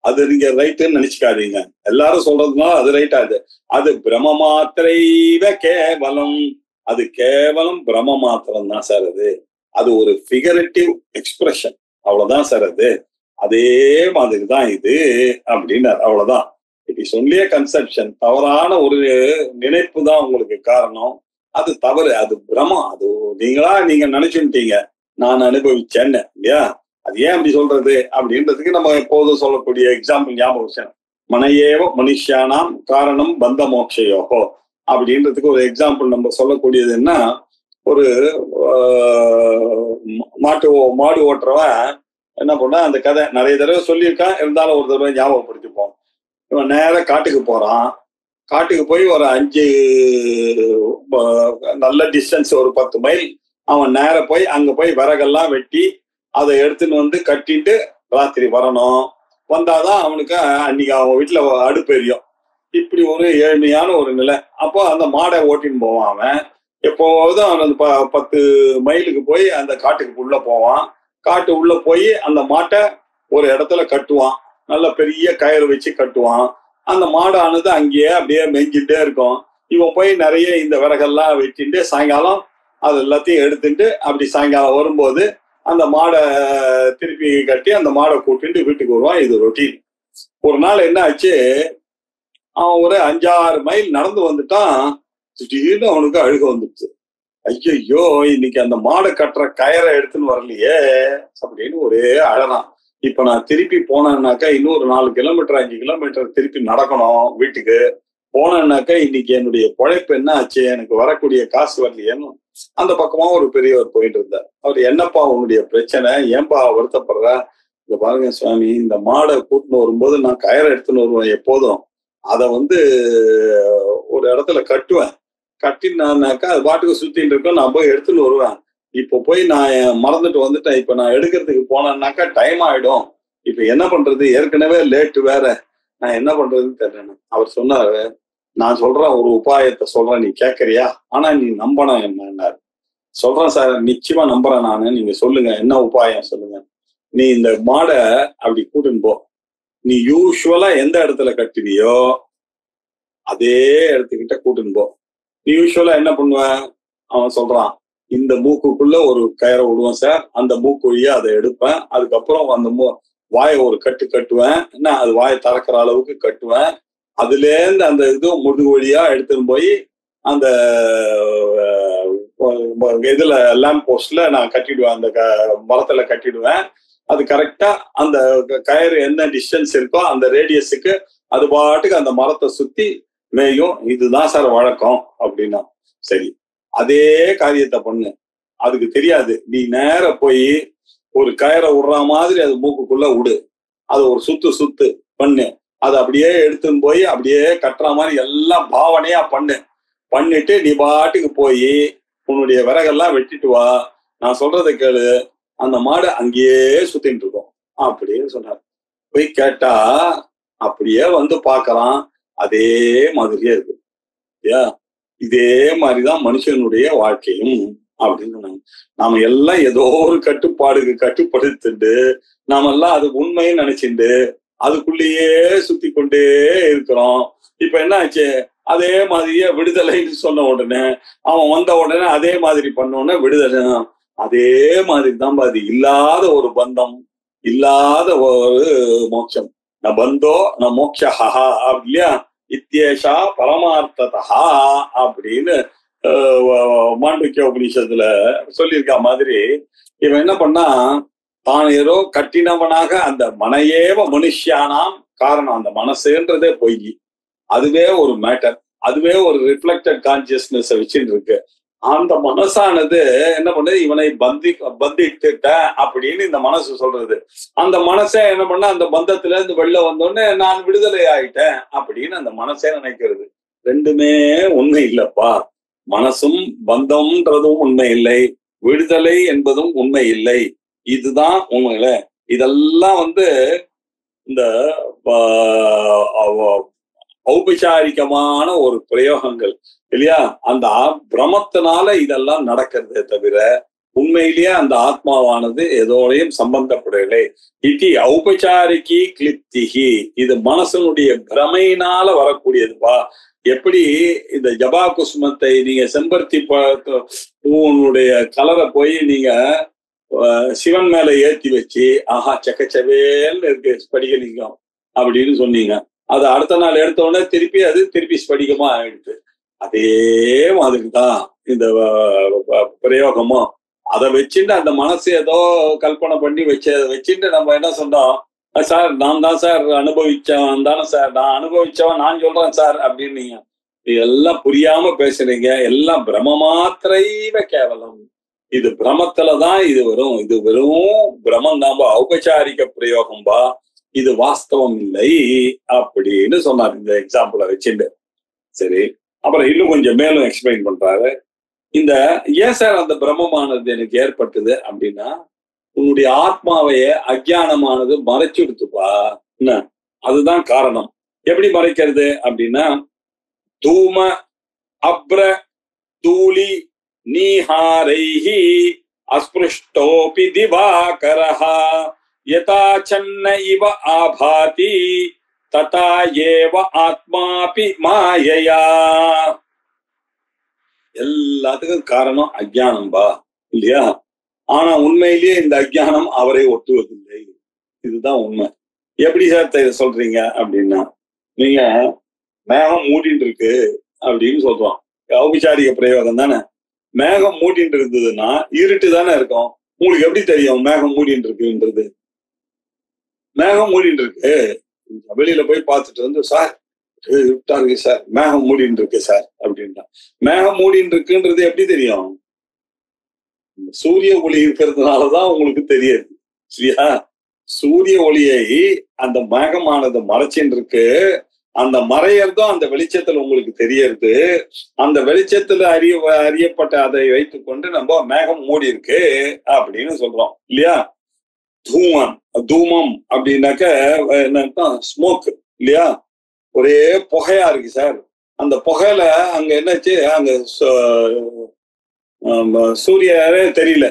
அது நீங்க ரைட்டுன்னு நினைச்சுக்காதீங்க, எல்லாரும் சொல்றதுனால அது ரைட் ஆகுது. அது பிரம்ம மாத்திரைவ கேவலம், அது கேவலம் பிரம்ம மாத்திரம் தான் சார். அது ஒரு ஃபிகரேட்டிவ் எக்ஸ்பிரஷன், அவ்வளவுதான் சார். அதே மாதிரிதான் இது அப்படின்னு, அவ்வளவுதான். இப்படி சொல்லிய கன்செப்ஷன், தவறான ஒரு நினைப்பு தான் உங்களுக்கு காரணம். அது தவறு, அது பிரமம். அது நீங்க நினைச்சுட்டீங்க நான் அனுபவிச்சேன்னு இல்லையா. அது ஏன் அப்படி சொல்றது அப்படின்றதுக்கு நம்ம எப்போதும் சொல்லக்கூடிய எக்ஸாம்பிள் ஞாபகம் விஷயம், மனையேவ மனுஷியானாம் காரணம் பந்த மோட்சயோகோ அப்படின்றதுக்கு ஒரு எக்ஸாம்பிள் நம்ம சொல்லக்கூடியது என்ன, ஒரு மாடு ஓட்டுறவன் என்ன பண்ணா, அந்த கதை நிறைய தடவை சொல்லியிருக்கான், இருந்தாலும் ஒரு தடவை ஞாபகப்படுத்திப்போம். இவன் நேரம் காட்டுக்கு போறான், காட்டுக்கு போய் ஒரு 5 நல்ல டிஸ்டன்ஸ், ஒரு 10 மைல் அவன் நேர போய் அங்க போய் விறகெல்லாம் வெட்டி அதை எடுத்துன்னு வந்து கட்டிட்டு ராத்திரி வரணும். வந்தாதான் அவனுக்கு அன்னைக்கு அவன் வீட்டுல அடுப்பு எரியும். இப்படி ஒரு ஏழ்மையான ஒரு நிலை. அப்போ அந்த மாடை ஓட்டின்னு போவான். அவன் எப்போதும் அவன் அந்த 10 மைலுக்கு போய் அந்த காட்டுக்கு உள்ள போவான். காட்டு உள்ள போய் அந்த மாட்டை ஒரு இடத்துல கட்டுவான், நல்ல பெரிய கயிறு வச்சு கட்டுவான். அந்த மாடானது அங்கேயே அப்படியே மெஞ்சிட்டே இருக்கும். இவன் போய் நிறைய இந்த விறகெல்லாம் வச்சுட்டு சாயங்காலம் அது எல்லாத்தையும் எடுத்துட்டு அப்படி சாயங்காலம் வரும்போது அந்த மாடை திருப்பி கட்டி அந்த மாடை கூட்டிட்டு வீட்டுக்கு வருவான். இது ரொட்டீன். ஒரு நாள் என்ன ஆச்சு, அவன் ஒரு 5-6 மைல் நடந்து வந்துட்டான். திடீர்னு அவனுக்கு அழுக வந்துடுச்சு. ஐயோ, இன்னைக்கு அந்த மாடை கட்டுற கயிறை எடுத்துன்னு வரலையே அப்படின்னு ஒரே அழறான். இப்ப நான் திருப்பி போனேன்னாக்கா இன்னொரு 4 கிலோமீட்டர் 5 கிலோமீட்டர் திருப்பி நடக்கணும் வீட்டுக்கு. போனேன்னாக்கா இன்னைக்கு என்னுடைய பொழைப்பு என்ன ஆச்சு, எனக்கு வரக்கூடிய காசு வரலையேன்னு அந்த பக்கமா ஒரு பெரியவர் போயிட்டு இருந்தார். அவர், என்னப்பா உன்னுடைய பிரச்சனை, ஏன்பா வருத்தப்படுற? இந்த பாருங்க சுவாமி, இந்த மாடை கூட்டின்னு வரும்போது நான் கயிறை எடுத்துன்னு வருவேன் எப்போதும், அதை ஒரு இடத்துல கட்டுவேன், கட்டினாக்கா அது பாட்டுக்கு சுத்தின்னு இருக்கோம், நான் போய் எடுத்துன்னு வருவேன். இப்போ போய் நான் மறந்துட்டு வந்துட்டேன், இப்ப நான் எடுக்கிறதுக்கு போனேன்னாக்கா டைம் ஆயிடும், இப்ப என்ன பண்றது, ஏற்கனவே லேட்டு வேற, நான் என்ன பண்றதுன்னு தெரியல. அவர் சொன்னாரு, நான் சொல்றேன் ஒரு உபாயத்தை சொல்றேன், நீ கேட்கறியா, ஆனா நீ நம்பணும் என்னன்னாரு. சொல்றேன் சார், நிச்சயமா நம்புறேன் நானு, நீங்க சொல்லுங்க என்ன உபாயம் சொல்லுங்க. நீ இந்த மாடை அப்படி கூட்டின்னு போ, நீ யூஸ்வலா எந்த இடத்துல கட்டுவியோ அதே இடத்துக்கிட்ட கூட்டின்னு போ. நீ யூஸ்வலா என்ன பண்ணுவேன், அவன் சொல்றான், இந்த மூக்குக்குள்ள ஒரு கயிறை விடுவேன் சார், அந்த மூக்கு வழியா அதை எடுப்பேன், அதுக்கப்புறம் அந்த வாயை ஒரு கட்டுவேன், என்ன அது வாயை திறக்கிற அளவுக்கு கட்டுவேன், அதுல இருந்து அந்த முதுகு வழியா எடுத்துன்னு போய் அந்த இதுல லேம்ப் போஸ்ட்ல நான் கட்டிடுவேன், அந்த மரத்துல கட்டிடுவேன். அது கரெக்டா அந்த கயிறு என்ன டிஸ்டன்ஸ் இருக்கோ அந்த ரேடியஸுக்கு அது பாட்டுக்கு அந்த மரத்தை சுத்தி மேயும். இதுதான் சார் வழக்கம் அப்படின்னா. சரி, அதே காரியத்தை பண்ணு. அதுக்கு தெரியாது, நீ நேர போய் ஒரு கயிறை விடுற மாதிரி அது மூக்குக்குள்ள விடு, அது ஒரு சுத்து பண்ணு, அதை அப்படியே எடுத்துன்னு போய் அப்படியே கட்டுற மாதிரி எல்லாம் பாவனையா பண்ணிட்டு நீ பாட்டுக்கு போய் உன்னுடைய விறகெல்லாம் வெட்டிட்டு வா, நான் சொல்றதை கேளு, அந்த மாடு அங்கேயே சுத்தின்னு இருக்கும் அப்படின்னு சொன்னார். போய் கேட்டா அப்படியே வந்து பாக்குறான், அதே மாதிரியே இருக்கு. இதே மாதிரிதான் மனுஷனுடைய வாழ்க்கையும் அப்படின்னு சொன்னாங்க. நாம எல்லாம் ஏதோ ஒரு கட்டுப்பாடுக்கு கட்டுப்படுத்திட்டு நாம எல்லாம் அது உண்மைன்னு நினைச்சுட்டு அதுக்குள்ளேயே சுத்தி கொண்டே இருக்கிறோம். இப்ப என்ன ஆச்சு, அதே மாதிரியே விடுதலைன்னு சொன்ன உடனே அவன் வந்த உடனே அதே மாதிரி பண்ணோடனே விடுதலை. அதே மாதிரி தான் அது இல்லாத ஒரு பந்தம், இல்லாத ஒரு மோட்சம். ந பந்தோ ந மோக்ஷஹா இல்லையா, இத்யேஷா பரமார்த்ததா அப்படின்னு மாண்டூக்கிய உபநிஷத்துல சொல்லியிருக்க மாதிரி இவன் என்ன பண்ணா, தான் ஏதோ கட்டினவனாக அந்த மனையேவ மனுஷியானாம் காரணம், அந்த மனசுன்றதே பொய், அதுவே ஒரு மேட்டர், அதுவே ஒரு ரிஃப்ளெக்டட் கான்சியஸ்னஸ் வச்சுட்டு இருக்கு. அந்த மனசானது என்ன பண்ணுது, இவனை பந்திக்கிட்ட அப்படின்னு இந்த மனசு சொல்றது. அந்த மனசே என்ன பண்ண, அந்த பந்தத்துல இருந்து வெளில வந்தோடனே நான் விடுதலை ஆயிட்டேன் அப்படின்னு அந்த மனசே நினைக்கிறது. ரெண்டுமே உண்மை இல்லப்பா. மனசும் பந்தம்ன்றதும் உண்மை இல்லை, விடுதலை என்பதும் உண்மை இல்லை. இதுதான் உண்மையில. இதெல்லாம் இந்த ஔபச்சாரிகமான ஒரு பிரயோகங்கள் இல்லையா? அந்த பிரமத்தினால இதெல்லாம் நடக்கிறதே தவிர உண்மையிலேயே அந்த ஆத்மாவானது எதோடையும் சம்பந்தப்படவில்லை. இது ஔபச்சாரிக்கி கிளிப்திகி, இது மனசனுடைய பிரமையினால வரக்கூடியதுப்பா. எப்படி இந்த ஜபா குசுமத்தை நீங்க செம்பருத்தி பூனுடைய கலரை போய் நீங்க சிவன் மேல ஏற்றி வச்சு ஆஹா சக்கச்சவேல்னு இருக்கு ஸ்படிகலிங்கம் அப்படின்னு சொன்னீங்க, அது அடுத்த நாள் எடுத்த உடனே திருப்பி ஸ்படிகமா ஆயிடுது. அதே மாதிரிதான் இந்த பிரயோகமும். அதை வச்சுட்டு அந்த மனசு ஏதோ கல்பனை பண்ணி வச்சுட்டு நம்ம என்ன சொன்னோம், சார் நான் தான் சார் அனுபவிச்சவன் தானே சார், நான் அனுபவிச்சவன் நான் சொல்றேன் சார் அப்படின்னீங்க. இதெல்லாம் புரியாம பேசுறீங்க. எல்லாம் பிரம மாத்திரைவ கேவலம். இது பிரமத்துலதான் இது வரும். இது வெறும் பிரமம் தான், ஔபச்சாரிக பிரயோகம்பா, இது வாஸ்தவம் இல்லை அப்படின்னு சொன்னார் இந்த எக்ஸாம்பிள வச்சுட்டு. சரி, அப்புறம் இன்னும் கொஞ்சம் மேலும் எக்ஸ்பிளைன் பண்றாரு. இந்த ஏன் சார் அந்த பிரம்மமானது எனக்கு ஏற்பட்டது அப்படின்னா, உன்னுடைய ஆத்மாவைய அஜ்ஞானமானது மறைச்சுடுத்துப்பா, என்ன அதுதான் காரணம். எப்படி மறைக்கிறது அப்படின்னா, தூம அப்ர தூளி நீஹாரைஹி அஸ்பிருஷ்டோபி திவாகரஹ யதா சன்ன இவ ஆபாதி ததா ஏவ ஆத்மாபி மாயையா. எல்லாத்துக்கும் காரணம் அஜ்ஞானம்பா இல்லையா? ஆனா உண்மையிலேயே இந்த அஜ்ஞானம் அவரை ஒட்டுவதில்லை. இதுதான் உண்மை. எப்படி சார் சொல்றீங்க அப்படின்னா, நீங்க மேகம் மூடிட்டு இருக்கு அப்படின்னு சொல்றோம், ஔபச்சாரிக பிரயோகம் தானே. மேகம் மூடிட்டு இருந்ததுன்னா இருட்டு தானே இருக்கும். உங்களுக்கு எப்படி தெரியும் மேகம் மூடிட்டு இருக்குன்றது? மேகம் மூடிட்டு இருக்கு, வெளியில போய் பார்த்துட்டு சார் இருட்டா இருக்கு சார், மேகம் மூடிட்டு இருக்கு சார் அப்படின்ட்டா. மேகம் மூடிட்டு இருக்குன்றது எப்படி தெரியும்? சூரிய ஒளி இருக்கிறதுனாலதான் உங்களுக்கு தெரியாது சரியா? சூரிய ஒளியை அந்த மேகமானது மறைச்சின்னு இருக்கு. அந்த மறையறதும் அந்த வெளிச்சத்துல உங்களுக்கு தெரியறது. அந்த வெளிச்சத்துல அறியப்பட்ட அதை வைத்துக் கொண்டு நம்ம மேகம் மூடி இருக்கு அப்படின்னு சொல்றோம் இல்லையா? தூமம் அப்படின்னாக்க என்ன, ஸ்மோக் இல்லையா? ஒரே புகையா இருக்கு சார். அந்த புகையில அங்க என்னாச்சு, அங்க சூரியனே தெரியல,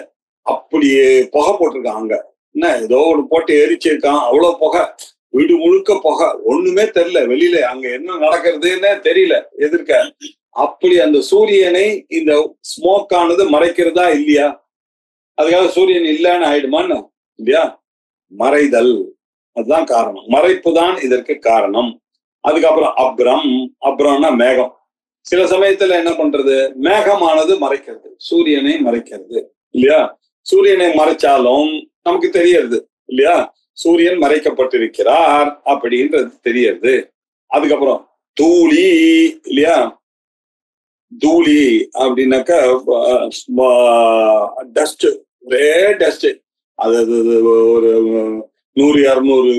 அப்படியே புகை போட்டிருக்காங்க. என்ன ஏதோ ஒண்ணு போட்டு எரிச்சிருக்கான், அவ்வளவு புகை, வீடு முழுக்க புகை, ஒண்ணுமே தெரியல வெளியில, அங்க என்ன நடக்கிறதுன்னே தெரியல எதிர்க்க. அப்படி அந்த சூரியனை இந்த ஸ்மோக் ஆனது மறைக்கிறதா இல்லையா? அதுக்காக சூரியன் இல்லைன்னு ஆயிடுமான்னு இல்லையா? மறைதல், அதுதான் காரணம். மறைப்பு தான் இதற்கு காரணம். அதுக்கப்புறம் அப்ரம்னா மேகம். சில சமயத்துல என்ன பண்றது, மேகமானது மறைக்கிறது, சூரியனை மறைக்கிறது இல்லையா? சூரியனை மறைச்சாலும் நமக்கு தெரியறது இல்லையா? சூரியன் மறைக்கப்பட்டிருக்கிறார் அப்படின்றது தெரியறது. அதுக்கப்புறம் தூளி இல்லையா? தூளி அப்படின்னாக்கா டஸ்ட், ஒரே டஸ்ட். அது ஒரு 100-200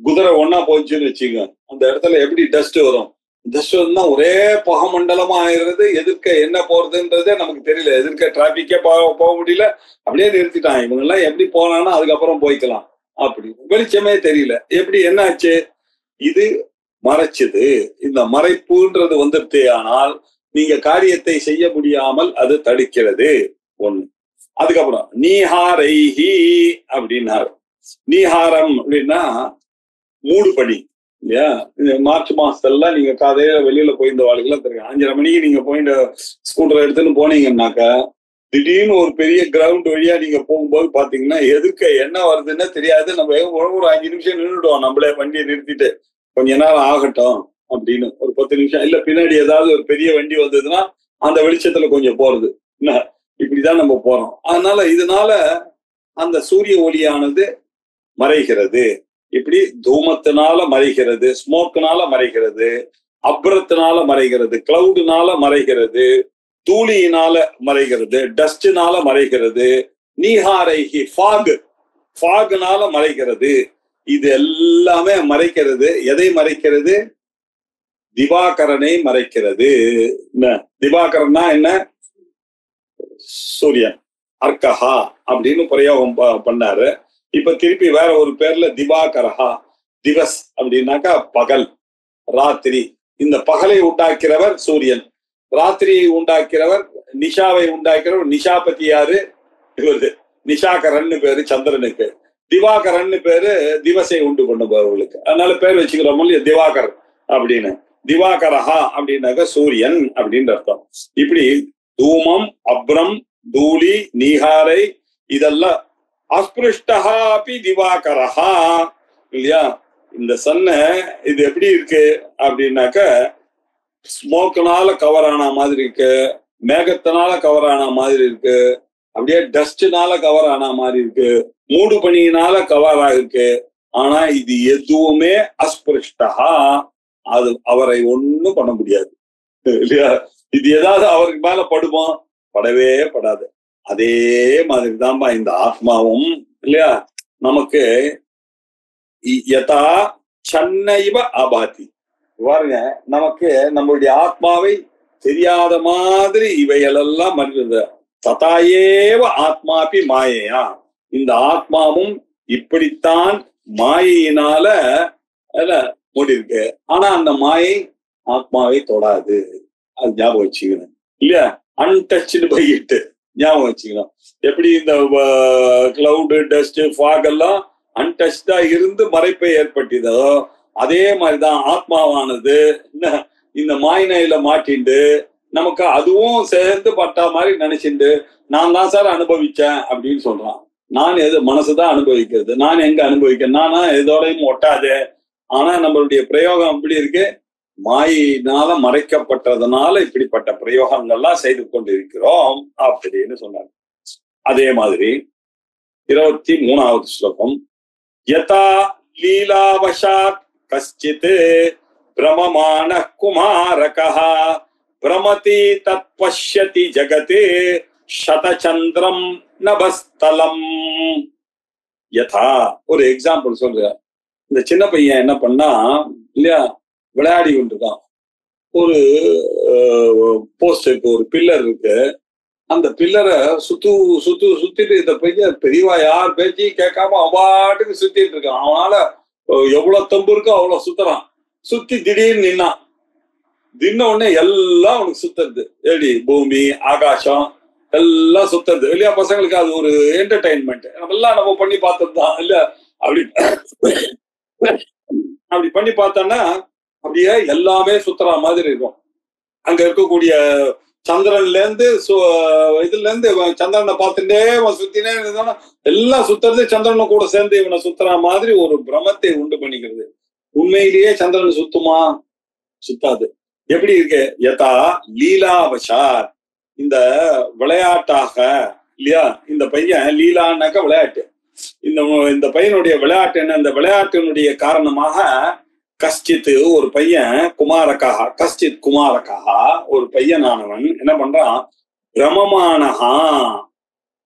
குதிரை ஒன்னா போச்சுன்னு வச்சுக்கோங்க, அந்த இடத்துல எப்படி டஸ்ட் வரும்? டஸ்ட் வந்தா ஒரே புகை மண்டலமா ஆயிடுறது. எதிர்க்க என்ன போறதுன்றதே நமக்கு தெரியல. எதிர்க்க டிராபிக்கே போக முடியல, அப்படியே நிறுத்திட்டான். இவங்க எல்லாம் எப்படி போனான்னா அதுக்கப்புறம் போய்க்கலாம், அப்படி வெளிச்சமே தெரியல. எப்படி என்ன ஆச்சு? இது மறைச்சது. இந்த மறைப்புன்றது வந்துட்டே ஆனால் நீங்க காரியத்தை செய்ய முடியாமல் அது தடுக்கிறது ஒண்ணு. அதுக்கப்புறம் நீஹாரைஹி அப்படின்னாரு. நீஹாரம் அப்படின்னா மூடுபடி இல்லையா? மார்ச் மாசத்துலாம் நீங்க காலையில வெளியில போயிருந்த வாழ்க்கெல்லாம் தெரியும். 5:30 மணிக்கு நீங்க போயிட்டு ஸ்கூட்டர் எடுத்துன்னு போனீங்கன்னாக்கா திடீர்னு ஒரு பெரிய கிரவுண்ட் வழியா நீங்க போகும்போது பாத்தீங்கன்னா எதுக்க என்ன வருதுன்னு தெரியாது. நம்ம ஒரு 5 நிமிஷம் நின்றுடுவோம், நம்மளே வண்டியை நிறுத்திட்டு கொஞ்ச நேரம் ஆகட்டும் அப்படின்னு. ஒரு 10 நிமிஷம் இல்ல, பின்னாடி ஏதாவது ஒரு பெரிய வண்டி வந்ததுன்னா அந்த வெளிச்சத்துல கொஞ்சம் போறது. என்ன இப்படிதான் நம்ம போறோம். அதனால இதனால அந்த சூரிய ஒளியானது மறைகிறது. இப்படி தூமத்தினால மறைகிறது, ஸ்மோக்னால மறைகிறது, அப்ரத்தினால மறைகிறது, கிளவுடுனால மறைகிறது, தூளியினால மறைகிறது, டஸ்ட்னால மறைகிறது, நீஹாரைஹி ஃபாக்னால மறைகிறது. இது எல்லாமே மறைக்கிறது. எதை மறைக்கிறது? திவாகரனை மறைக்கிறது. என்ன திவாகரன்னா என்ன? சூரியன், அர்க்கஹா அப்படின்னு பிரயோகம் பண்ணாரு. இப்ப திருப்பி வேற ஒரு பேர்ல திவாகரஹா, திவஸ் அப்படின்னாக்கா பகல், ராத்திரி. இந்த பகலை உண்டாக்கிறவர் சூரியன், ராத்திரியை உண்டாக்கிறவர், நிஷாவை உண்டாக்கிறவர். நிஷாபதி யாரு? இவரு நிஷாகரன் பேரு சந்திரனுக்கு, திவாகரன் பேரு திவசை உண்டு பண்ணுபவர்களுக்கு. அதனால பேர் வச்சுக்கிறோம் இல்லையா திவாகர் அப்படின்னு. திவாகரஹா அப்படின்னாக்க சூரியன் அப்படின்னு அர்த்தம். இப்படி தூமம், அப்ரம், தூளி, நீஹாரை இதெல்லாம் அஸ்பிருஷ்டஹா அப்படி திவாகரஹா இல்லையா. இந்த சன்ன இது எப்படி இருக்கு அப்படின்னாக்க ஸ்மோக்னால கவர் ஆன மாதிரி இருக்கு, மேகத்தினால கவர் ஆன மாதிரி இருக்கு, அப்படியே டஸ்ட்னால கவர் ஆன மாதிரி இருக்கு, மூடு பனியினால கவர் ஆயிருக்கு. ஆனா இது எதுவுமே அஸ்பிருஷ்டஹா, அது அவரை ஒண்ணும் பண்ண முடியாது இல்லையா. இது ஏதாவது அவருக்கு மேல படுமா? படவே படாது. அதே மாதிரிதான்பா இந்த ஆத்மாவும் இல்லையா. நமக்கு யதா சன்னைவ அபாதி பாருங்க, நமக்கு நம்மளுடைய ஆத்மாவை தெரியாத மாதிரி இவைகளெல்லாம் மறுக்கிறது. ததாயேவ ஆத்மாபி மாயையா, இந்த ஆத்மாவும் இப்படித்தான் மாயினால மூடி இருக்கு. ஆனா அந்த மாயை ஆத்மாவை தொடாது. அது ஞாபகம் வச்சுக்கணும் இல்லையா. அன்டச்டு பை இட் ஞாபகம் வச்சுக்கணும். எப்படி இந்த கிளவுடு, டஸ்ட், ஃபாக் எல்லாம் அன்டச்டா இருந்து மறைப்பை ஏற்பட்டதோ அதே மாதிரிதான் ஆத்மாவானது இந்த மாயினையில மாட்டிண்டு நமக்கு அதுவும் சேர்ந்து பட்டா மாதிரி நினைச்சிட்டு நான் தான் சார் அனுபவிச்சேன் அப்படின்னு சொல்றான். நான் எது மனசுதான் அனுபவிக்கிறது, நான் எங்க அனுபவிக்கிறேன், நானா எதோடையும் ஒட்டாது. ஆனா நம்மளுடைய பிரயோகம் அப்படி இருக்கு, மாயினால மறைக்கப்பட்டதுனால இப்படிப்பட்ட பிரயோகங்கள்லாம் செய்து கொண்டிருக்கிறோம் அப்படின்னு சொன்னார். அதே மாதிரி 23வது ஸ்லோகம், யதா லீலாவசாத் கஷ்சித் பிரமமான குமாரகஹ பிரமதி தத் பஷ்யதி ஜகத் சதசந்திரம் நபஸ்தலம். யதா ஒரு எக்ஸாம்பிள் சொல்ற. இந்த சின்ன பையன் என்ன பண்ணா இல்லையா, விளையாடி கொண்டிருக்கான். ஒரு போஸ்ட் இருக்கு, ஒரு பில்லர் இருக்கு. அந்த பில்லரை சுத்திட்டு இந்த பையன் பெரியவா யார் பேச்சையும் கேட்காம அவாட்டுக்கு சுத்திட்டு இருக்கான். அவனால எவ்வளவு தம்பு இருக்கோ அவ்வளவு சுத்துறான். சுத்தி திடீர்னு நின்னான். தின்ன உடனே எல்லாம் அவனுக்கு சுத்துறது. எப்படி பூமி, ஆகாசம் எல்லாம் சுத்துறது இல்லையா. பசங்களுக்கு அது ஒரு என்டர்டைன்மெண்ட். எல்லாம் நம்ம பண்ணி பார்த்ததுதான் இல்ல. அப்படி பண்ணி பார்த்தோன்னா அப்படியே எல்லாமே சுத்துற மாதிரி இருக்கும். அங்க இருக்கக்கூடிய சந்திரன்ல இருந்து இதுல இருந்து சந்திரனை பார்த்துட்டே சுத்தினே இருந்தானா எல்லாம் சுத்துறது சந்திரனை கூட சேர்ந்து இவனை சுத்துற மாதிரி ஒரு பிரமத்தை உண்டு பண்ணிக்கிறது. உண்மையிலேயே சந்திரன் சுத்துமா? சுத்தாது. எப்படி இருக்கு? யதா லீலாவசாத், இந்த விளையாட்டாக இல்லையா. இந்த பையன் லீலான்னாக்க விளையாட்டு. இந்த பையனுடைய விளையாட்டு என்ன? இந்த விளையாட்டினுடைய காரணமாக கஷ்டித் ஒரு பையன், குமாரக்காக கஷ்டித் குமாரக்காக ஒரு பையனானவன் என்ன பண்றான்? பிரமமானஹா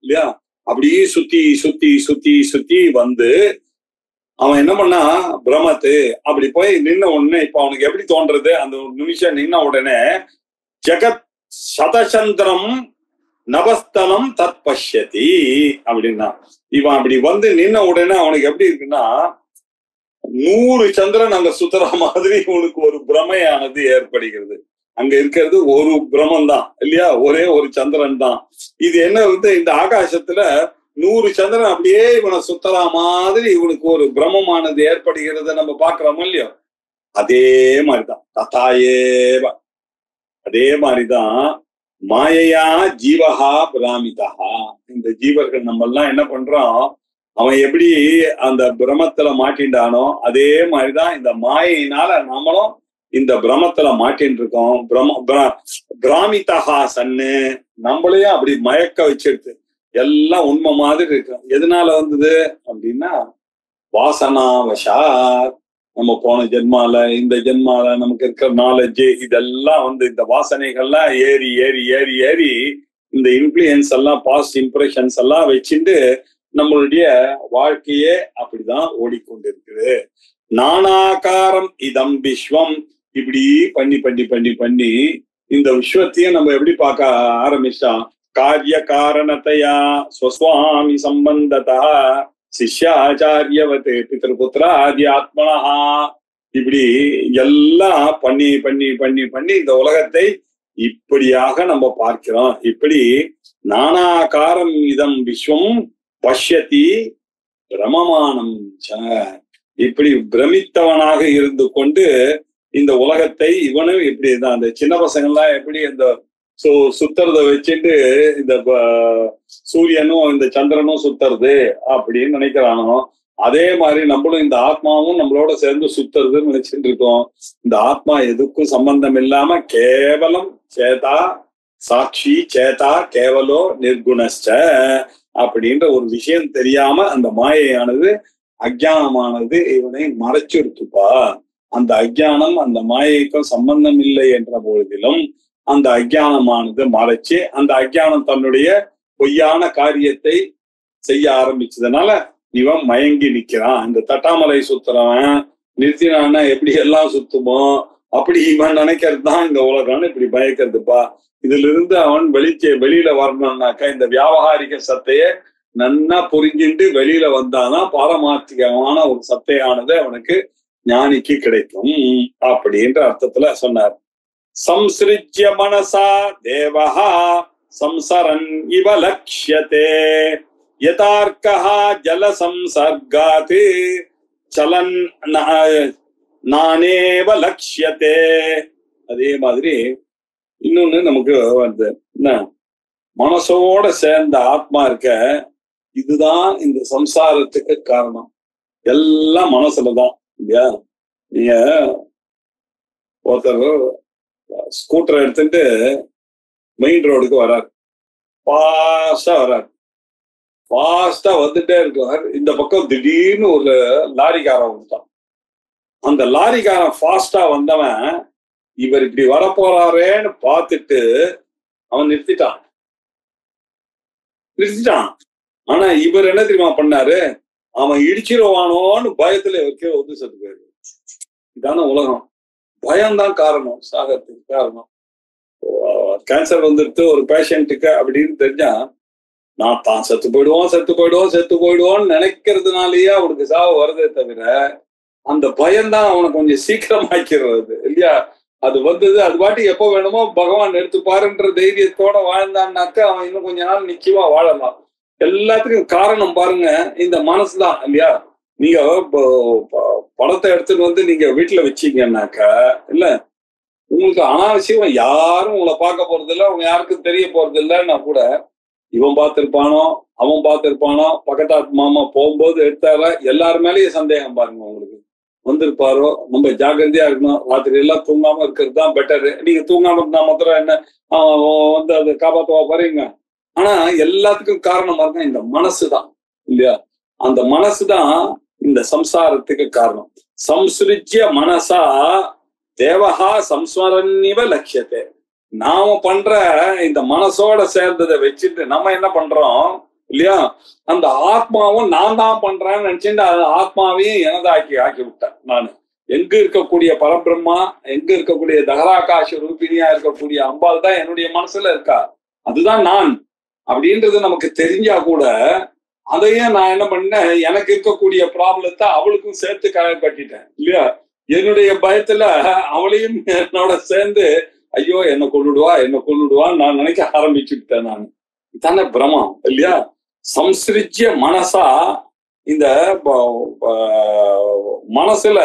இல்லையா, அப்படியே சுத்தி சுத்தி சுத்தி சுத்தி வந்து அவன் என்ன பண்ணா பிரமத்து அப்படி போய் நின்ன உடனே இப்ப அவனுக்கு எப்படி தோன்றது? அந்த ஒரு நிமிஷம் நின்ன உடனே ஜெகத் சதசந்திரம் நபஸ்தலம் தத் பஷ்யதி அப்படின்னா, இவன் அப்படி வந்து நின்ன உடனே அவனுக்கு எப்படி இருக்குன்னா 100 சந்திரன் அங்க சுத்துற மாதிரி உனக்கு ஒரு பிரமையானது ஏற்படுகிறது. அங்க இருக்கிறது ஒரு பிரமம் தான் இல்லையா, ஒரே ஒரு சந்திரன் தான். இது என்ன வந்து இந்த ஆகாசத்துல 100 சந்திரன் அப்படியே இவனை சுத்துற மாதிரி இவனுக்கு ஒரு பிரமமானது ஏற்படுகிறத நம்ம பாக்குறோம் இல்லையோ. அதே மாதிரிதான் ததாயேவ, அதே மாதிரிதான் மாயையா ஜீவஹா பிராமிதா. இந்த ஜீவர்கள் நம்ம எல்லாம் என்ன பண்றோம், அவன் எப்படி அந்த பிரமத்துல மாட்டின்டானோ அதே மாதிரிதான் இந்த மாயினால நம்மளும் இந்த பிரமத்துல மாட்டின்னு இருக்கோம். பிராமிதஹா சன்னு, நம்மளையும் அப்படி மயக்க வச்சிருக்கு. எல்லாம் உண்மை மாதிரி இருக்கு. எதனால வந்தது அப்படின்னா வாசனாவசா. நம்ம போன ஜென்மால இந்த ஜென்மால நமக்கு இருக்கிற நாலேஜ் இதெல்லாம் இந்த வாசனைகள்லாம் ஏறி ஏறி ஏறி ஏறி இந்த இன்ஃப்ளூயன்ஸ் எல்லாம் பாஸ்ட் இம்ப்ரெஷன்ஸ் எல்லாம் வச்சுட்டு நம்மளுடைய வாழ்க்கையே அப்படிதான் ஓடிக்கொண்டிருக்குது. நானாகாரம் இதம் விஸ்வம். இப்படி பண்ணி பண்ணி பண்ணி பண்ணி இந்த விஸ்வத்தையும் நம்ம எப்படி பார்க்க ஆரம்பிச்சோம். காரிய காரணத்தையா ஸ்வஸ்வாமி சம்பந்ததா சிஷ்யாச்சாரியவத் பித்ருபுத்ரா ஆதி ஆத்மனா. இப்படி எல்லாம் பண்ணி பண்ணி பண்ணி பண்ணி இந்த உலகத்தை இப்படியாக நம்ம பார்க்கிறோம். இப்படி நானாகாரம் இதம் விஸ்வம் பஷ்யதி பிரமமானம். இப்படி பிரமித்தவனாக இருந்து கொண்டு இந்த உலகத்தை இவனும் இப்படிதான். அந்த சின்ன பசங்கள்லாம் எப்படி இந்த சுத்துறத வச்சுட்டு இந்த சூரியனும் இந்த சந்திரனும் சுத்துறது அப்படின்னு நினைக்கிறானோ, அதே மாதிரி நம்மளும் இந்த ஆத்மாவும் நம்மளோட சேர்ந்து சுத்துறதுன்னு நினைச்சிட்டு இருக்கோம். இந்த ஆத்மா எதுக்கும் சம்பந்தம் இல்லாம கேவலம் சேதா சாட்சி சேதா கேவலோ நிர்குணஸ்ச அப்படின்ற ஒரு விஷயம் தெரியாம அந்த மாயையானது அஜ்ஞானமானது இவனை மறைச்சிருத்துப்பா. அந்த அஜ்ஞானம் அந்த மாயைக்கும் சம்பந்தம் இல்லை என்ற பொழுதிலும் அந்த அஜ்ஞானமானது மறைச்சு அந்த அஜ்ஞானம் தன்னுடைய பொய்யான காரியத்தை செய்ய ஆரம்பிச்சதுனால இவன் மயங்கி நிக்கிறான். இந்த தட்டாமலை சுத்துறவன் நிறுத்தினான்னா எப்படி எல்லாம் சுத்துமோ அப்படி இவன் நினைக்கிறது தான் இந்த உலகம்னு இப்படி பயக்கிறதுப்பா. இதுல இருந்து அவன் வெளியில வரணும்னாக்கா இந்த வியாபகாரிக சத்தைய நன்னா புரிஞ்சுட்டு வெளியில வந்தாதான் பாரமார்த்திகமான ஒரு சத்தையானது அவனுக்கு ஞானிக்கு கிடைக்கும் அப்படின்ற அர்த்தத்துல சொன்னார். சம்ஸ்ருஜ்ய மனசா தேவஹா சம்சரன் இவ லக்ஷ்யதே யதார்க்கஹா ஜல சம்சர்காத் சலன் நானேவ லக்ஷ்யதே. அதே மாதிரி இன்னொன்னு நமக்கு வந்து என்ன, மனசோட சேர்ந்த ஆத்மா இருக்க, இதுதான் இந்த சம்சாரத்துக்கு காரணம். எல்லாம் மனசுலதான் இல்லையா. நீங்க ஒருத்தர் ஸ்கூட்டர் எடுத்துட்டு மெயின் ரோடுக்கு வர்றாரு, ஃபாஸ்டா வந்துட்டே இருக்கார். இந்த பக்கம் திடீர்னு ஒரு லாரிக்காரன் வந்துட்டான். அந்த லாரிக்காரன் ஃபாஸ்டா வந்தவன் இவர் இப்படி வரப்போறாரேன்னு பார்த்துட்டு அவன் நிறுத்திட்டான். ஆனா இவர் என்ன தெரியுமா பண்ணாரு, அவன் இடிச்சிருவானோன்னு பயத்துல இவருக்கே ஒத்து செத்து போயிரு. இதான உலகம். பயம்தான் காரணம் சாகத்துக்கு காரணம். கேன்சர் வந்துட்டு ஒரு பேஷண்ட்டுக்கு அப்படின்னு தெரிஞ்சா நான் தான் செத்து போயிடுவோன்னு நினைக்கிறதுனாலயே அவனுக்கு சாவு வருதே தவிர அந்த பயம்தான் அவனை கொஞ்சம் சீக்கிரமாக்கிறது இல்லையா. அது வந்தது அது பாட்டி எப்போ வேணுமோ பகவான் எடுத்துப்பாருன்ற தைரியத்தோட வாழ்ந்தான்னாக்க அவன் இன்னும் கொஞ்ச நாள் நிச்சயமா வாழலாம். எல்லாத்துக்கும் காரணம் பாருங்க இந்த மனசுதான் இல்லையா. நீங்க பணத்தை எடுத்துட்டு வந்து நீங்க வீட்டுல வச்சீங்கன்னாக்க இல்ல, உங்களுக்கு அனாவசியம் யாரும் உங்களை பார்க்க போறது இல்லை, அவங்க யாருக்கும் தெரிய போறது இல்லைன்னா கூட இவன் பார்த்திருப்பானோ அவன் பார்த்திருப்பானோ பக்கத்தாத்து மாமா போகும்போது எடுத்தால எல்லாரு மேலேயும் சந்தேகம் பாருங்க. உங்களுக்கு வந்திருப்பாரோ, நம்ம ஜாக்கிரதையா இருக்கணும். ராத்திரி எல்லாம் தூங்காம இருக்கிறது தான் பெட்டரு. நீங்க தூங்காம இருந்தா மாத்திரம் என்ன வந்து அதை காப்பாத்துவா பாருங்க. ஆனா எல்லாத்துக்கும் காரணமா இருக்க இந்த மனசுதான் இல்லையா. அந்த மனசுதான் இந்த சம்சாரத்துக்கு காரணம். சம்ஸ்ருஜ்ய மனசா தேவஹா சம்ஸ்மரன்னிவ லட்சியத்தை. நாம பண்ற இந்த மனசோட சேர்ந்ததை வச்சுட்டு நம்ம என்ன பண்றோம் இல்லையா, அந்த ஆத்மாவும் நான் தான் பண்றேன்னு நினைச்சுட்டு அந்த ஆத்மாவையும் எனதாக்கி விட்டேன். நான் எங்க இருக்கக்கூடிய பரபிரம்மா, எங்க இருக்கக்கூடிய தகராகாச ரூபினியா இருக்கக்கூடிய அம்பாள் தான் என்னுடைய மனசுல இருக்கா, அதுதான் நான் அப்படின்றது நமக்கு தெரிஞ்சா கூட அதையும் நான் என்ன பண்ணேன், எனக்கு இருக்கக்கூடிய ப்ராப்ளத்தை அவளுக்கும் சேர்த்து கட்டிட்டேன் இல்லையா. என்னுடைய பயத்துல அவளையும் என்னோட சேர்ந்து ஐயோ என்ன கொள்ளுடுவான்னு நான் நினைக்க ஆரம்பிச்சுட்டேன். நான் தானே பிரமம் இல்லையா. சம்ஸ்ருஜ்ய மனசா, இந்த மனசுல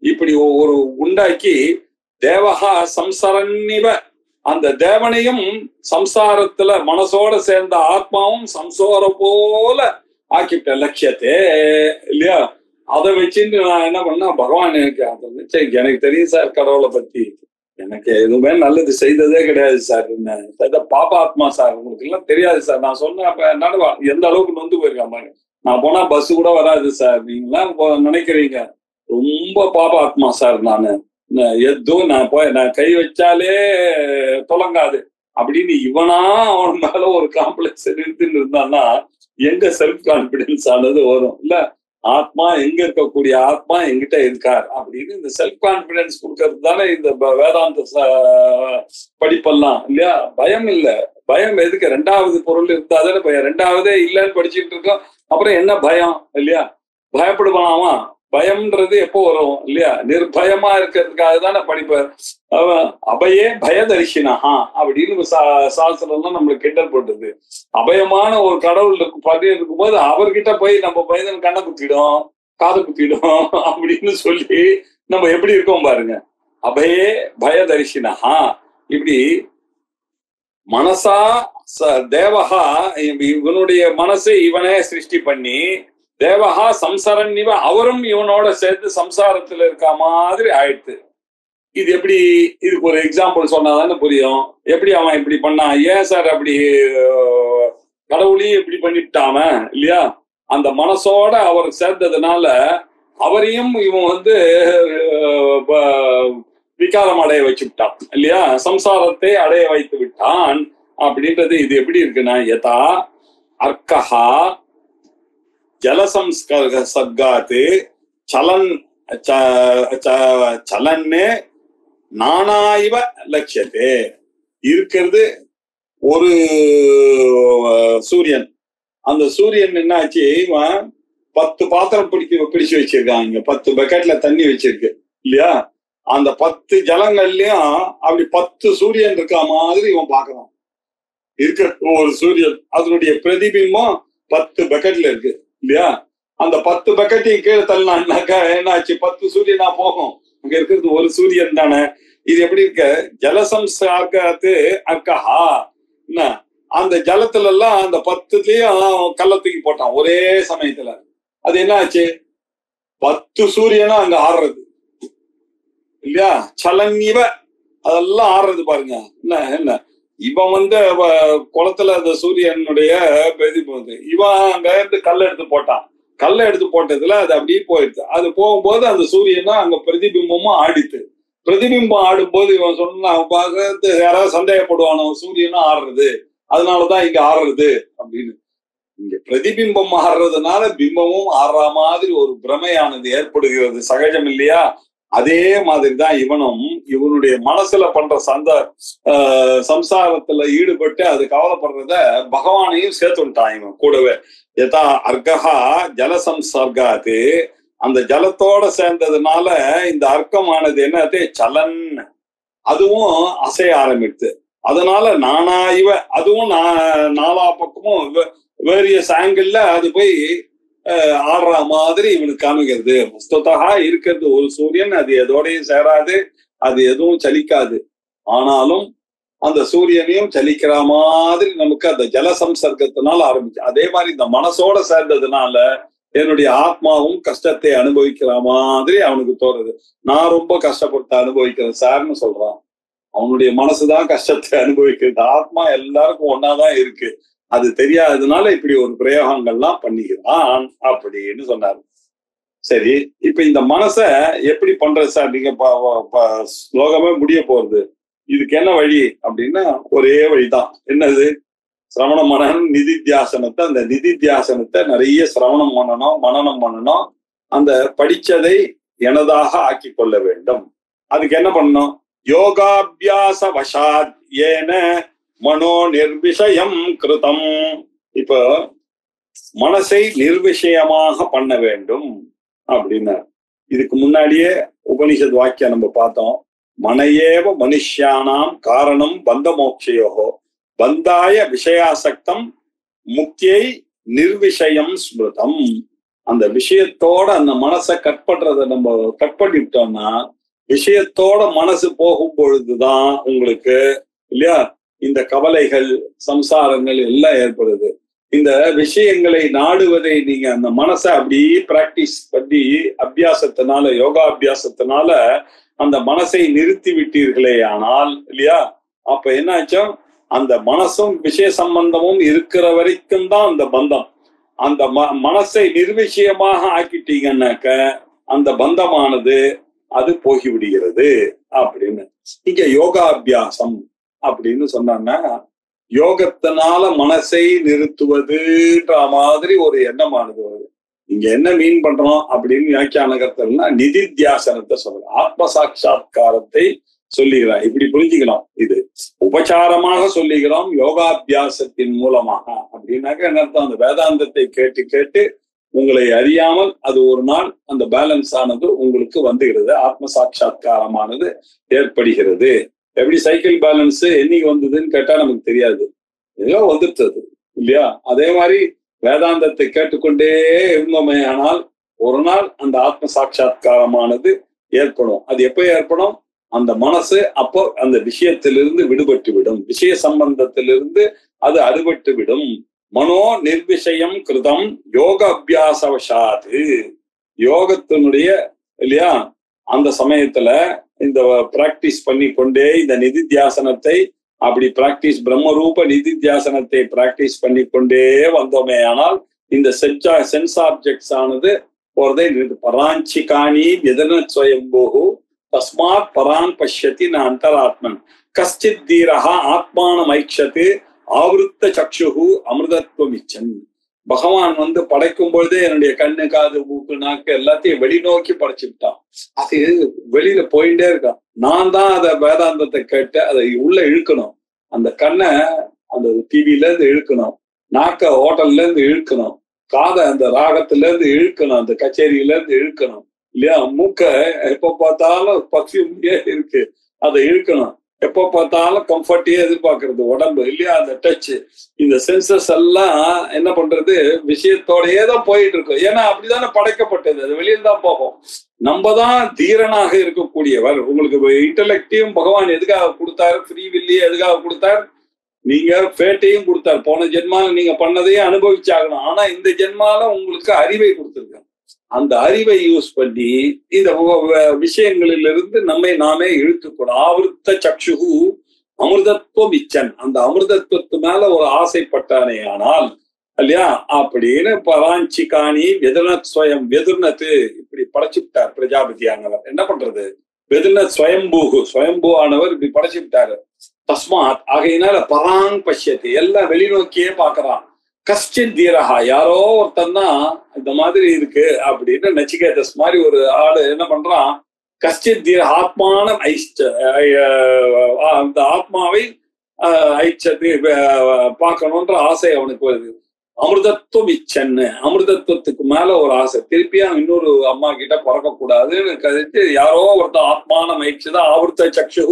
இப்படி ஒரு உண்டாக்கி தேவஹா சம்சரன்னிவ, அந்த தேவனையும் சம்சாரத்துல மனசோட சேர்ந்த ஆத்மாவும் சம்சாரம் போல ஆக்கிட்ட லட்சியத்தே இல்லையா. அதை வச்சுட்டு நான் என்ன பண்ணா, பகவான் எனக்கு தெரியும் சார் கடவுளை பத்தி, எனக்கு எதுவுமே நல்லது செய்ததே கிடையாது சார், என்ன பாபாத்மா சார், உங்களுக்கு எல்லாம் தெரியாது சார். நான் சொன்னேன் எந்த அளவுக்கு நொந்து போயிருக்கேன் பாருங்க. நான் போனா பஸ் கூட வராது சார், நீங்களாம் நினைக்கிறீங்க ரொம்ப பாபாத்மா சார், நானு எதுவும் நான் கை வச்சாலே தொலங்காது அப்படின்னு இவனா அவன் மேல ஒரு காம்ப்ளெக்ஸ் நிறுத்தின்னு இருந்தான்னா எங்க செல்ஃப் கான்பிடன்ஸ் ஆனது வரும் இல்ல? ஆத்மா எங்க இருக்கக்கூடிய ஆத்மா எங்கிட்ட இருக்கார் அப்படின்னு இந்த செல்ஃப் கான்பிடன்ஸ் கொடுக்கறது தானே இந்த வேதாந்த படிப்பெல்லாம் இல்லையா? பயம் இல்ல, பயம் எதுக்கு? ரெண்டாவது பொருள் இருந்தா தானே பயம். ரெண்டாவதே இல்லைன்னு படிச்சுட்டு இருக்கோம், அப்புறம் என்ன பயம் இல்லையா? பயப்படுவானா? பயம்ன்றது எப்போ வரும் இல்லையா? நிர்பயமா இருக்கிறதுக்காக தானே படிப்பார். அபயே பயதரிசினஹா அப்படின்னு சாஸ்திரம்லாம் நம்மளுக்கு கிண்டல் போட்டது. அபயமான ஒரு கடவுள் இருக்கும் போது அவர்கிட்ட போய் நம்ம பயந்தன் கண்ணை குத்திடும் காது குத்திடும் அப்படின்னு சொல்லி நம்ம எப்படி இருக்கோம் பாருங்க. அபயே பயதரிசினஹா. இப்படி மனசா தேவகா, இவனுடைய மனசை இவனே சிருஷ்டி பண்ணி, தேவகா சம்சாரன் இவன், அவரும் இவனோட சேர்த்து சம்சாரத்துல இருக்க மாதிரி ஆயிடுத்து. இது எப்படி? இதுக்கு ஒரு எக்ஸாம்பிள் சொன்னாதானே புரியும். எப்படி அவன் இப்படி பண்ணான்? ஏன் சார் அப்படி கடவுளையும் இப்படி பண்ணிட்டாம இல்லையா? அந்த மனசோட அவர் சேர்ந்ததுனால அவரையும் இவன் விகாரம் அடைய வச்சுட்டான் இல்லையா? சம்சாரத்தை அடைய வைத்து விட்டான் அப்படின்றது. இது எப்படி இருக்குன்னா, யதா அர்க்கஹா ஜலசம்ஸ்கர்காத்து சலன் சலன்னு நானாயிவ லட்சியத்தே. இருக்கிறது ஒரு சூரியன். அந்த சூரியன் என்னாச்சு, இவன் 10 பாத்திரம் பிடிச்சு வச்சிருக்கான். இங்க 10 பக்கெட்ல தண்ணி வச்சிருக்கு இல்லையா? அந்த 10 ஜலங்கள்லயும் அப்படி 10 சூரியன் இருக்க மாதிரி இவன் பாக்குறான். இருக்க ஒரு சூரியன், அதனுடைய பிரதிபிம்பம் 10 பக்கெட்ல இருக்கு இல்லையா? அந்த 10 பக்கெட்டையும் கீழே தள்ளினாக்கா என்னாச்சு? 10 சூரியனா போகும். அங்க இருக்கிறது ஒரு சூரியன் தானே. இது எப்படி இருக்க? ஜலசம்சார்காத்து அர்க்கஹா. என்ன, அந்த ஜலத்துல எல்லாம் அந்த 10லயும் கல்ல தூக்கி போட்டான் ஒரே சமயத்துல. அது என்ன ஆச்சு? 10 சூரியனும் அங்க ஆடுறது இல்லையா? சலன்னிவ அதெல்லாம் ஆடுறது பாருங்க. என்ன இவன் குளத்துல அந்த சூரியனுடைய பிரதிபம், இவன் அங்க இருந்து கல்லை எடுத்து போட்டான். கல்லை எடுத்து போட்டதுல அது அப்படியே போயிடுது. அது போகும்போது அந்த சூரியனும் அங்க பிரதிபிம்பமும் ஆடித்து. பிரதிபிம்பம் ஆடும்போது இவன் சொன்னா பார்க்கறது யாராவது சந்தேகப்படுவானோ, சூரியனும் ஆடுறது அதனாலதான் இங்க ஆடுறது அப்படின்னு. இங்க பிரதிபிம்பம் ஆடுறதுனால பிம்பமும் ஆடுற மாதிரி ஒரு பிரமையானது ஏற்படுகிறது. சகஜம் இல்லையா? அதே மாதிரிதான் இவனும் இவனுடைய மனசுல பண்ற சம்சாரத்துல ஈடுபட்டு அது கவலைப்படுறத பகவானையும் சேர்த்துட்டான் இவன் கூடவே. யதா அர்க்கஹா ஜலசம்சர்காத்து, அந்த ஜலத்தோட சேர்ந்ததுனால இந்த அர்க்கமானது என்னது? சலன், அதுவும் அசைய ஆரம்பித்து. அதனால நானாயிவ, அதுவும் நாலா பக்கமும் வேரியஸ் ஆங்கிள் அது போய் ஆடுற மாதிரி இவனுக்கு காமிக்கிறது. வஸ்துதா இருக்கிறது ஒரு சூரியன், அது எதோடையும் சேராது, அது எதுவும் சலிக்காது. ஆனாலும் அந்த சூரியனையும் சலிக்கிற மாதிரி நமக்கு அந்த ஜலசம்சர்க்கத்தினால ஆரம்பிச்சு. அதே மாதிரி இந்த மனசோட சேர்ந்ததுனால என்னுடைய ஆத்மாவும் கஷ்டத்தை அனுபவிக்கிற மாதிரி அவனுக்கு தோணுது. நான் ரொம்ப கஷ்டப்பட்டு அனுபவிக்கிறேன் சார்னு சொல்றான். அவனுடைய மனசுதான் கஷ்டத்தை அனுபவிக்கிறது. ஆத்மா எல்லாருக்கும் ஒன்னாதான் இருக்கு. அது தெரியாததுனால இப்படி ஒரு பிரயோகங்கள்லாம் பண்ணிக்கிறான் அப்படின்னு சொன்னாரு. சரி, இப்ப இந்த மனச எப்படி பண்றது சார்? நீங்க ஸ்லோகமே முடிய போறது. இதுக்கு என்ன வழி அப்படின்னா ஒரே வழிதான். என்னது? சிரவணம் மனனம் நிதித்தியாசனத்தை, அந்த நிதித்தியாசனத்தை நிறைய சிரவணம் பண்ணணும், மனனம் பண்ணணும். அந்த படிச்சதை எனதாக ஆக்கி கொள்ள வேண்டும். அதுக்கு என்ன பண்ணணும்? யோகாபியாச வசாத் ஏன மனோ நிர்விஷயம் கிருதம். இப்ப மனசை நிர்விஷயமாக பண்ண வேண்டும் அப்படின்னா, இதுக்கு முன்னாடியே உபனிஷத் வாக்கியம் நம்ம பார்த்தோம். மனையேவ மனுஷ்யானாம் காரணம் பந்த மோக்ஷயோகோ பந்தாய விஷயாசக்தம் முக்கியை நிர்விஷயம் ஸ்மிருதம். அந்த விஷயத்தோட அந்த மனசை கட் பண்றதை நம்ம கட் பண்ணிட்டோம்னா, விஷயத்தோட மனசு போகும் பொழுதுதான் உங்களுக்கு இல்லையா இந்த கவலைகள் சம்சாரங்கள் எல்லாம் ஏற்படுது. இந்த விஷயங்களை நாடுவதை நீங்க அந்த மனசை அப்படியே பிராக்டிஸ் பண்ணி அபியாசத்தினால, யோகா அபியாசத்தினால அந்த மனசை நிறுத்தி விட்டீர்களே ஆனால் இல்லையா, அப்ப என்ன ஆச்சும், அந்த மனசும் விஷய சம்பந்தமும் இருக்கிற வரைக்கும் தான் அந்த பந்தம். அந்த மனசை நிர்விஷயமாக ஆக்கிட்டீங்கன்னாக்க அந்த பந்தமானது அது போகிவிடுகிறது அப்படின்னு. இங்க யோகாபியாசம் அப்படின்னு சொன்னா யோகத்தினால மனசை நிறுத்துவதுன்ற மாதிரி ஒரு எண்ணமானது வருது. இங்க என்ன மீன் பண்றோம் அப்படின்னு வியாக்கியானகர்த்தா நிதித்தியாசனத்தை சொல்றோம், ஆத்ம சாட்சா்காரத்தை சொல்லுகிறோம். இப்படி புரிஞ்சுக்கலாம், இது உபச்சாரமாக சொல்லுகிறோம் யோகாபியாசத்தின் மூலமாக. அப்படின்னாக்க என்ன அர்த்தம், அந்த வேதாந்தத்தை கேட்டு கேட்டு உங்களை அறியாமல் அது ஒரு நாள் அந்த பேலன்ஸ் ஆனது உங்களுக்கு வந்துகிறது, ஆத்ம சாட்சா்காரமானது ஏற்படுகிறது. எப்படி சைக்கிள் பேலன்ஸ் என்னைக்கு வந்ததுன்னு கேட்டா நமக்கு தெரியாது, ஏதோ வந்துட்டது இல்லையா. அதே மாதிரி வேதாந்தத்தை கேட்டுக்கொண்டே இருந்தோமே ஆனால் ஒரு நாள் அந்த ஆத்ம சாட்சா்காரமானது ஏற்படும். அது எப்ப ஏற்படும், அந்த மனசு அப்போ அந்த விஷயத்திலிருந்து விடுபட்டு விடும், விஷய சம்பந்தத்திலிருந்து அது அறுபட்டு விடும். மனோ நிர்விஷயம் கிருதம் யோக அபியாசவசாது, யோகத்தினுடைய இல்லையா அந்த சமயத்துல இந்த பிராக்டிஸ் பண்ணி கொண்டே இந்த நிதித்தியாசனத்தை அப்படி பிராக்டிஸ் பிரம்மரூப நிதித்தியாசனத்தை பிராக்டிஸ் பண்ணி கொண்டே வந்தோமே ஆனால் இந்த சென்ஸ் ஆப்ஜெக்ட்ஸ் ஆனது போறதை பராஞ்சிகாணி எதன ஸ்வயம்போகு தஸ்மாத் பரான் பஷ்யதி ந அந்தராத்மன் கஷ்டித் தீரஹா ஆத்மானம் ஐக்ஷத்து ஆவருத்த சக்ஷுகு அமிர்தத்வமிச்சன். பகவான் படைக்கும் பொழுதே என்னுடைய கண்ணு காது மூக்கு நாக்கு எல்லாத்தையும் வெளிநோக்கி படைச்சுட்டான். அது வெளியில போயிட்டே இருக்கான். நான் தான் அதை வேதாந்தத்தை கேட்டு அதை உள்ள இழுக்கணும். அந்த கண்ணை அந்த டிவில இருந்து இழுக்கணும், நாக்க ஹோட்டல்ல இருந்து இழுக்கணும், காதை அந்த ராகத்துல இருந்து இழுக்கணும், அந்த கச்சேரியில இருந்து இழுக்கணும் இல்லையா. மூக்க எப்ப பார்த்தாலும் பர்ஃபியூம்லயே இருக்கு, அதை இழுக்கணும். எப்ப பார்த்தாலும் கம்ஃபர்ட்டையே எதிர்பார்க்கறது உடம்பு இல்லையா, அந்த டச். இந்த சென்சஸ் எல்லாம் என்ன பண்றது, விஷயத்தோடயே தான் போயிட்டு இருக்கும். ஏன்னா அப்படிதானே படைக்கப்பட்டது, அது வெளியில் தான் போகும். நம்ம தான் தீரனாக இருக்கக்கூடியவர். உங்களுக்கு இன்டலெக்டையும் பகவான் எதுக்காக கொடுத்தாரு, ஃப்ரீ வில்லியே எதுக்காக கொடுத்தார், நீங்க ஃபேட்டையும் கொடுத்தார். போன ஜென்மால நீங்க பண்ணதையும் அனுபவிச்சாகணும். ஆனா இந்த ஜென்மால உங்களுக்கு அறிவை கொடுத்துருக்காங்க. அந்த அறிவை யூஸ் பண்ணி இந்த விஷயங்களிலிருந்து நம்மை நாமே இழுத்துக்கூடும். ஆவருத்த சக்ஷுகு அமிர்தத்துவம் இச்சன், அந்த அமிர்தத்துவத்து மேல ஒரு ஆசைப்பட்டானே ஆனால் இல்லையா அப்படின்னு பராஞ்சிகாணி வெதுர்னத் ஸ்வயம் வெதுர்னத்து இப்படி படைச்சுட்டார் பிரஜாபதி ஆனவர். என்ன பண்றது, வெதுர்னத் ஸ்வயம்பூ ஆனவர் இப்படி படைச்சுட்டாரு. தஸ்மாத் ஆகையினால பராங் பஷ்யத்து, எல்லாம் வெளிநோக்கியே பாக்குறான். கஷ்டித் தீரஹா, யாரோ ஒருத்தன் தான் இந்த மாதிரி இருக்கு அப்படின்னு நச்சிகேதஸ் மாதிரி ஒரு ஆளு என்ன பண்றான், கஷ்டித் தீர ஆத்மான அந்த ஆத்மாவை ஐச்சது பார்க்கணுன்ற ஆசை அவனுக்கு வருது. அமிர்தத்துவம் இச்சன்னு, அமிர்தத்துவத்துக்கு மேல ஒரு ஆசை. திருப்பியும் இன்னொரு அம்மா கிட்ட பிறக்கக்கூடாதுன்னு கருத்து யாரோ ஒருத்தன் ஆத்மான ஐச்சதான் ஆவர்த்த சக்ஷு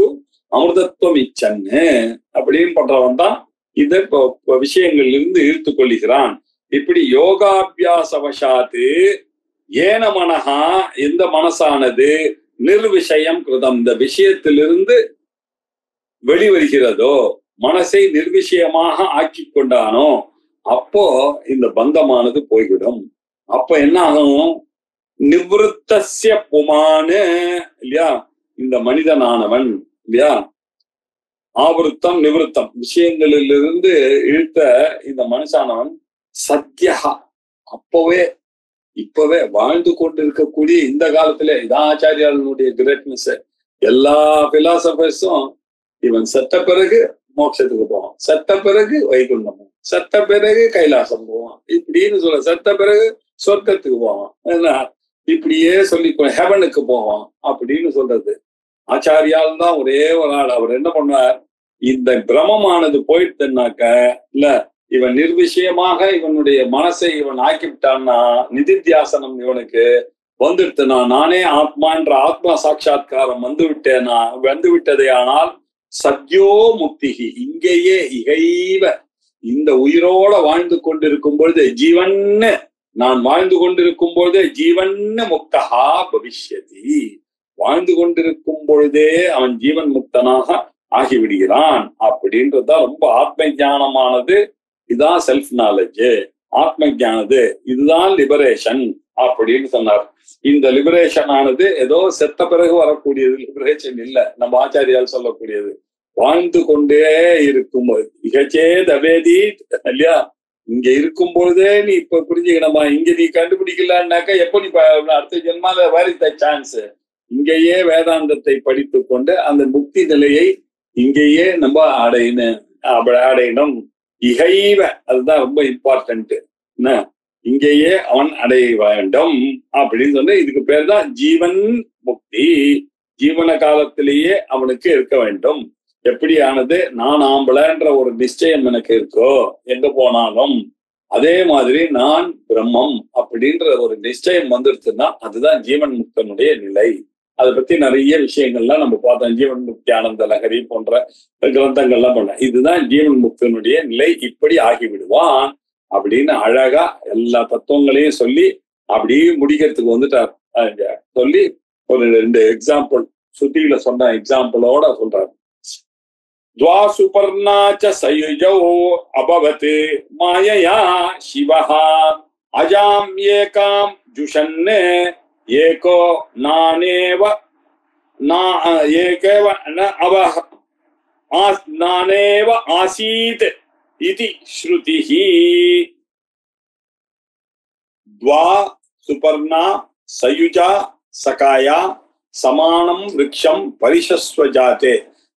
அமிர்தத்துவம் இச்சன்னு அப்படின்னு பண்றவன் தான் இதை விஷயங்கள்ல இருந்து ஈர்த்து கொள்ளுகிறான். இப்படி யோகாபியாசவசாத்து ஏன மனஹா, எந்த மனசானது நிர்விஷயம் கிருதம், இந்த விஷயத்திலிருந்து வெளிவருகிறதோ, மனசை நிர்விஷயமாக ஆக்கி கொண்டானோ, அப்போ இந்த பந்தமானது போய்விடும். அப்ப என்ன ஆகும், நிவృத்தஸ்ய புமானு இல்லையா, இந்த மனிதனானவன் இல்லையா, ஆவருத்தம் நிவృத்தம் விஷயங்களிலிருந்து இழுத்த இந்த மனுஷானவன் சத்யஹா, இப்பவே வாழ்ந்து கொண்டு இருக்கக்கூடிய இந்த காலத்துல இதான் ஆச்சாரியாளனுடைய கிரேட்னஸ். எல்லா பிலாசபர்ஸும் இவன் செத்த பிறகு மோட்சத்துக்கு போவான், செத்த பிறகு வைகுண்டம், செத்த பிறகு கைலாசம் போவான் இப்படின்னு சொல்ல, செத்த பிறகு சொர்க்கத்துக்கு போவான், என்ன இப்படியே சொல்லி ஹெவனுக்கு போவான் அப்படின்னு சொல்றது. ஆச்சாரியால் தான் ஒரே ஒரு ஆள். அவர் என்ன பண்ணுவார், இந்த பிரமமானது போயிட்டுனாக்க இல்ல இவன் நிர்விஷயமாக இவனுடைய மனசை இவன் ஆக்கிவிட்டான்னா, நிதித்தியாசனம் இவனுக்கு வந்துடுத்துனா, நானே ஆத்மான்ற ஆத்மா சாட்சா்காரம் வந்து விட்டதே ஆனால் சத்யோ முக்திகி, இங்கேயே இகைவ, இந்த உயிரோட வாழ்ந்து கொண்டிருக்கும் பொழுது ஜீவன்னு, நான் வாழ்ந்து கொண்டிருக்கும் பொழுதே ஜீவன்னு முக்தஹா பவிஷ்யதி, வாழ்ந்து கொண்டிருக்கும் பொழுதே அவன் ஜீவன் முக்தனாக ஆகிவிடுகிறான். அப்படின்றதுதான் ரொம்ப ஆத்ம ஞானமானது இதுதான் செல்ஃப் நாலேஜ், ஆத்ம ஞானது, இதுதான் லிபரேஷன் அப்படின்னு சொன்னார். இந்த லிபரேஷன் ஆனது ஏதோ செத்த பிறகு வரக்கூடியது லிபரேஷன் இல்ல, நம்ம ஆச்சாரியால் சொல்லக்கூடியது வாழ்ந்து கொண்டே இருக்கும் இகச்சே தவேதி இல்லையா. இங்க இருக்கும் பொழுதே நீ இப்ப புரிஞ்சுக்கணுமா, இங்க நீ கண்டுபிடிக்கலன்னாக்கா எப்ப நீ அடுத்த ஜென்மால வேர் இஸ் த சான்ஸ். இங்கேயே வேதாந்தத்தை படித்து கொண்டு அந்த முக்தி நிலையை இங்கேயே நம்ம அடையணும். இகைவ அதுதான் ரொம்ப இம்பார்ட்டன்ட். என்ன இங்கேயே அவன் அடைய வேண்டும் அப்படின்னு சொன்ன இதுக்கு பேர் தான் ஜீவன் முக்தி. ஜீவன காலத்திலேயே அவனுக்கு இருக்க வேண்டும். எப்படி ஆனது நான் ஆம்பளன்ற ஒரு நிச்சயம் எனக்கு இருக்கோ எங்க போனாலும், அதே மாதிரி நான் பிரம்மம் அப்படின்ற ஒரு நிச்சயம் வந்துருச்சுன்னா அதுதான் ஜீவன் முக்தனுடைய நிலை. அதை பத்தி நிறைய விஷயங்கள்லாம் நம்ம பார்த்தோம். ஜீவன் முக்தி ஆனந்த லகரி போன்ற கிரந்தங்கள்லாம் பண்ண இதுதான் ஜீவன் முக்தனுடைய நிலை, இப்படி ஆகிவிடுவான் அப்படின்னு அழகா எல்லா தத்துவங்களையும் சொல்லி அப்படியே முடிக்கிறதுக்கு வந்துட்டார். சொல்லி ஒரு 2 எக்ஸாம்பிள் சுத்தியில சொன்ன எக்ஸாம்பிளோட சொல்றாரு. द्वा सुपर्णा च सयुजौ अभवत् मायया शिवः अजां एकां जुषन् एको नानेव एकेव न अवह नानेव आसीत् इति श्रुतिः. द्वा सुपर्णा सयुजा सकाया समानं वृक्षं परिशस्व जाते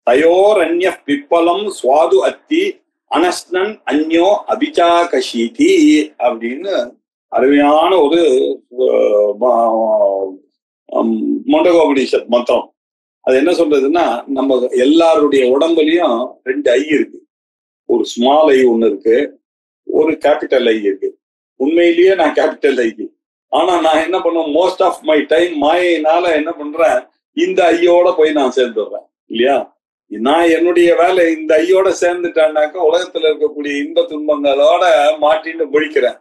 தயோரண்ய பிப்பலம் சுவாது அத்தி அனஸ்னன் அந்யோ அபிச்சாகஷீதி அப்படின்னு அருமையான ஒரு முண்டகோபனிஷத் மந்திரம். அது என்ன சொல்றதுன்னா, நம்ம எல்லாருடைய உடம்புலயும் 2 ஐ இருக்கு. ஒரு ஸ்மால் ஐ ஒண்ணு இருக்கு, ஒரு கேபிட்டல் ஐ இருக்கு. உண்மையிலேயே நான் கேபிட்டல் ஐ, ஆனா நான் என்ன பண்ணுவேன், மோஸ்ட் ஆஃப் மை டைம் மாயினால என்ன பண்றேன், இந்த ஐயோட போய் நான் சேர்ந்துடுறேன் இல்லையா. நான் என்னுடைய வேலை இந்த ஐயோட சேர்ந்துட்டான்னாக்கா உலகத்துல இருக்கக்கூடிய இன்ப துன்பங்களோட மாட்டின்னு பொழிக்கிறேன்.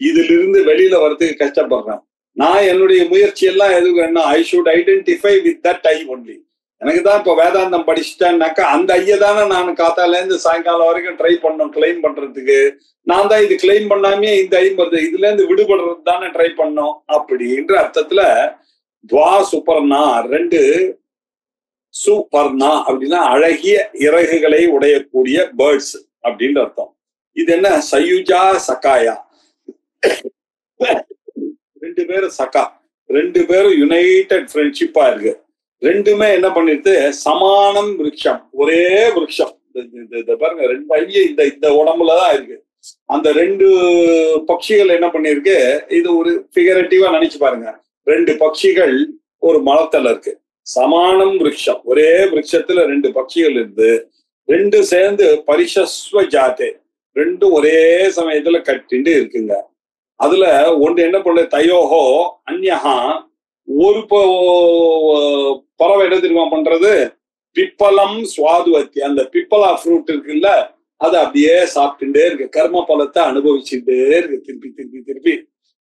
இதுல இருந்து வெளியில வர்றதுக்கு கஷ்டப்படுறேன். நான் என்னுடைய முயற்சி எல்லாம் எதுக்கு, I should identify with that I only. எனக்கு தான் இப்ப வேதாந்தம் படிச்சுட்டான்னாக்கா அந்த ஐயை தானே நான் காத்தால இருந்து சாயங்காலம் வரைக்கும் ட்ரை பண்ணோம் கிளைம் பண்றதுக்கு. நான் தான் இது கிளைம் பண்ணாமே இந்த ஐ வருது, இதுல இருந்து விடுபடுறது தானே ட்ரை பண்ணோம் அப்படின்ற அர்த்தத்துல துவா சுப்பர்ணா 2 சுபர்ணா அப்படின்னா அழகிய இறகுகளை உடையக்கூடிய பேர்ட்ஸ் அப்படின்னு அர்த்தம். இது என்ன, சயுஜா சகாயா, 2 பேரும் சகா, 2 பேரும் யுனைடெட் ஃப்ரெண்ட்ஷிப்பா இருக்கு. 2மே என்ன பண்ணிட்டு சமானம் விருட்சம், ஒரே விருட்சம். பாருங்க 2 ஐய இந்த உடம்புலதான் இருக்கு. அந்த 2 பட்சிகள் என்ன பண்ணிருக்கு, இது ஒரு ஃபிகரேட்டிவா நினைச்சு பாருங்க. 2 பட்சிகள் ஒரு மரத்துல இருக்கு. சமானம் விருட்சம், ஒரே விருட்சத்துல 2 பட்சிகள் இருந்து 2 சேர்ந்து பரிசஸ்வ ஜாத்தே, 2 ஒரே சமயத்துல கட்டிண்டு இருக்குங்க. அதுல ஒன்று என்ன பண்ண, தயோஹோ அந்யஹா, ஒரு பறவை என்ன தெரியுமா பண்றது, பிப்பலம் சுவாதுவத்தி, அந்த பிப்பலா ஃப்ரூட் இருக்குல்ல அது அப்படியே சாப்பிட்டுட்டே இருக்கு, கர்ம பலத்தை அனுபவிச்சுட்டே இருக்கு திருப்பி திருப்பி திருப்பி.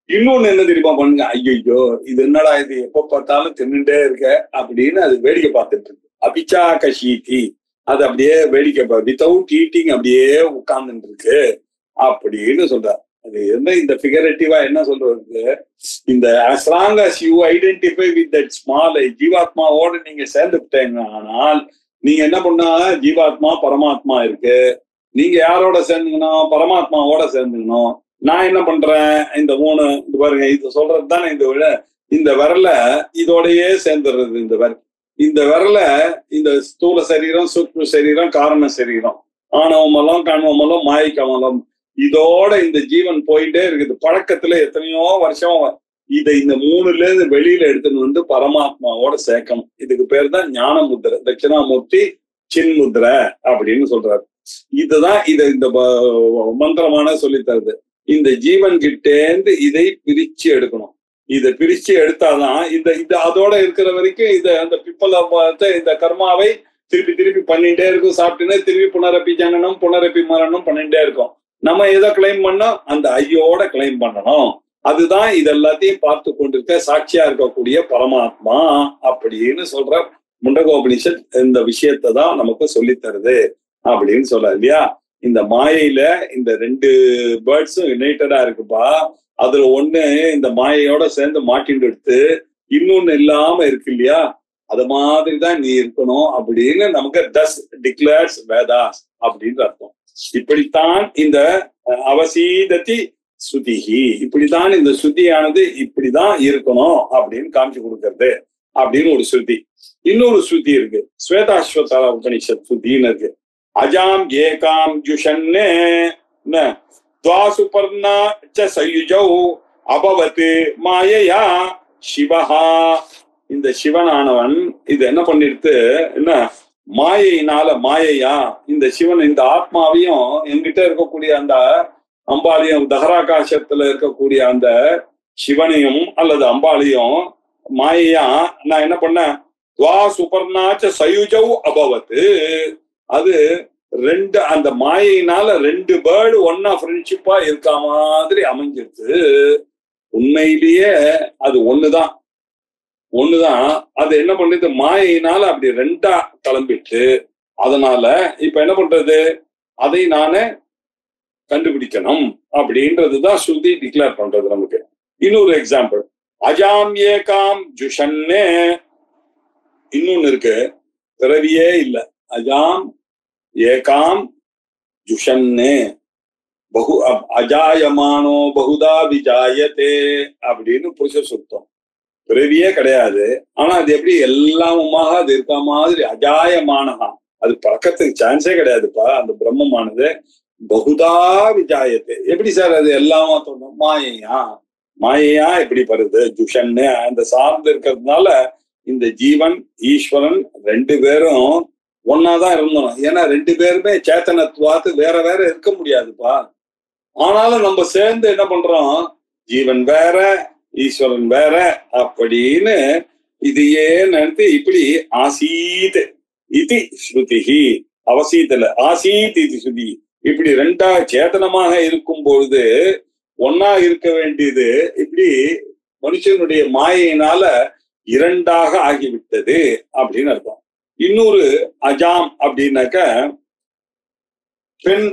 இன்னொன்னு என்ன தெரியுமா பண்ணுங்க, ஐயோ இது என்னடா இது எப்ப பார்த்தாலும் தின்னுட்டே இருக்க அப்படின்னு அது வேடிக்கை பார்த்துட்டு இருக்கு. அபிச்சா கஷீதி, அது அப்படியே வேடிக்கை வித்தவுட் ஈட்டிங் அப்படியே உட்கார்ந்துட்டு இருக்கு அப்படின்னு சொல்றாரு. அது என்ன இந்த ஃபிகரேட்டிவா என்ன சொல்றது, இந்த as long as you identify with that small ஜீவாத்மாவோடு நீங்க சேர்ந்துட்டீங்க, ஆனால் நீங்க என்ன பண்ணா ஜீவாத்மா பரமாத்மா இருக்கு, நீங்க யாரோட சேர்ந்துக்கணும், பரமாத்மாவோட சேர்ந்துக்கணும். நான் என்ன பண்றேன், இந்த 3 இது பாருங்க, இது சொல்றது தானே இந்த விரல இதோடயே சேர்ந்துடுறது. இந்த விரல இந்த ஸ்தூல சரீரம், சூக்ஷ்ம சரீரம், காரண சரீரம், ஆணவமலம், கண்வமலம், மாயை கமலம், இதோட இந்த ஜீவன் போயிட்டே இருக்குது. பழக்கத்துல எத்தனையோ வருஷம் இதை இந்த 3ல இருந்து வெளியில எடுத்துன்னு வந்து பரமாத்மாவோட சேர்க்கணும். இதுக்கு பேர் தான் ஞான முத்திரை, தட்சிணாமூர்த்தி சின்முத்திரை அப்படின்னு சொல்றாரு. இதுதான் இந்த மந்திரமான சொல்லித்தருது. இந்த ஜீவன் கிட்டேந்து இதை பிரிச்சு எடுக்கணும். இதை பிரிச்சு எடுத்தாதான் இந்த அதோட இருக்கிற வரைக்கும் அந்த பிப்பலத்தை, இந்த கர்மாவை திருப்பி திருப்பி பண்ணிட்டே இருக்கும். சாப்பிட்டுனே திருப்பி புனரப்பி ஜனனம் புனரப்பி மரணம் பண்ணிட்டே இருக்கும். நம்ம எதை கிளைம் பண்ணோம், அந்த ஐயோட கிளைம் பண்ணணும். அதுதான் இது எல்லாத்தையும் பார்த்து கொண்டிருக்க சாட்சியா இருக்கக்கூடிய பரமாத்மா அப்படின்னு சொல்ற முண்டகோபனிஷத் இந்த விஷயத்தை தான் நமக்கு சொல்லி தருது அப்படின்னு சொல்ற இல்லையா. இந்த மாயையில இந்த ரெண்டு பேர்ட்ஸும் யுனைட்டடா இருக்குப்பா. அதுல ஒண்ணு இந்த மாயையோட சேர்ந்து மாட்டின்னு எடுத்து இன்னொன்னு இல்லாம இருக்கு இல்லையா, அது மாதிரிதான் நீ இருக்கணும் அப்படின்னு நமக்கு தஸ் டிக்ளேர்ஸ் வேதாஸ் அப்படின்னு அர்த்தம். இப்படித்தான் இந்த அவசீதத்தி ஸ்ருதிஹி, இப்படித்தான் இந்த ஸ்ருதியானது இப்படிதான் இருக்கணும் அப்படின்னு காமிச்சு கொடுக்கறது அப்படின்னு ஒரு ஸ்ருதி. இன்னொரு ஸ்ருதி இருக்கு, ஸ்வேதாஸ்வதர உபனிஷத் ஸ்ருதின்னு இருக்கு. அஜாம் ஏகாம் ஜுஷன்னே துவாசுபர்ணா ச சயுஜௌ அபவத் மாயையா சிவஹா. இந்த சிவனானவன் இது என்ன பண்ணிடுத்து, என்ன மாயையினால, மாயையா இந்த சிவன் இந்த ஆத்மாவையும் என்கிட்ட இருக்கக்கூடிய அந்த அம்பாலையும் தகராகாசத்துல இருக்கக்கூடிய அந்த சிவனையும் அல்லது அம்பாலையும் மாயையா நான் என்ன பண்ணேன், துவா சுபர்ணாச்ச சயுஜௌ அபவத். அது ரெண்டு, அந்த மாயையினால ரெண்டு பேர்டு ஒன்னா ஃப்ரெண்ட்ஷிப்பா இருக்க மாதிரி அமைஞ்சிருது. உண்மையிலேயே அது ஒண்ணுதான். அது என்ன பண்ணுது, மாயையினால அப்படி ரெண்டா கிளம்பிட்டு, அதனால இப்ப என்ன பண்றது, அதை நானே கண்டுபிடிக்கணும் அப்படின்றதுதான் ஸ்ருதி டிக்ளேர் பண்றது நமக்கு. இன்னொரு எக்ஸாம்பிள், அஜாம் ஏகாம் ஜுஷன்னே. இன்னொன்னு இருக்கு, பிறவியே இல்ல. அஜாம் ஏகாம் ஜுஷன்னே பகு அஜாயமானோ பகுதா விஜாயத்தே அப்படின்னு புருஷ சுத்தம். பிறவியே கிடையாது, ஆனா அது எப்படி எல்லாமுமாக அது இருக்க மாதிரி அஜாயமானஹா, அது பழக்கத்துக்கு சான்ஸே கிடையாதுப்பா. அந்த பிரம்மமானது பகுதா விஜாயத்தே. எப்படி சார் அது எல்லாமா தோணும், மாயையா எப்படி வருது, ஜுஷன்னு அந்த சார்ந்து இருக்கிறதுனால இந்த ஜீவன் ஈஸ்வரன் ரெண்டு பேரும் ஒன்னாதான் இருந்தோம். ஏன்னா ரெண்டு பேருமே சேத்தனத்துவாத்து வேற வேற இருக்க முடியாதுப்பா. ஆனாலும் நம்ம சேர்ந்து என்ன பண்றோம், ஜீவன் வேற ஈஸ்வரன் வேற அப்படின்னு இதையே நினைத்து இப்படி ஆசீத் இது ஸ்ருதிஹி, அவசீத்துல ஆசீத் இது ஸ்ருதி, இப்படி ரெண்டா சேத்தனமாக இருக்கும் பொழுது ஒன்னா இருக்க வேண்டியது இப்படி மனுஷனுடைய மாயினால இரண்டாக ஆகிவிட்டது அப்படின்னு அர்த்தம். இன்னொரு அஜாம் அப்படின்னாக்க பெண்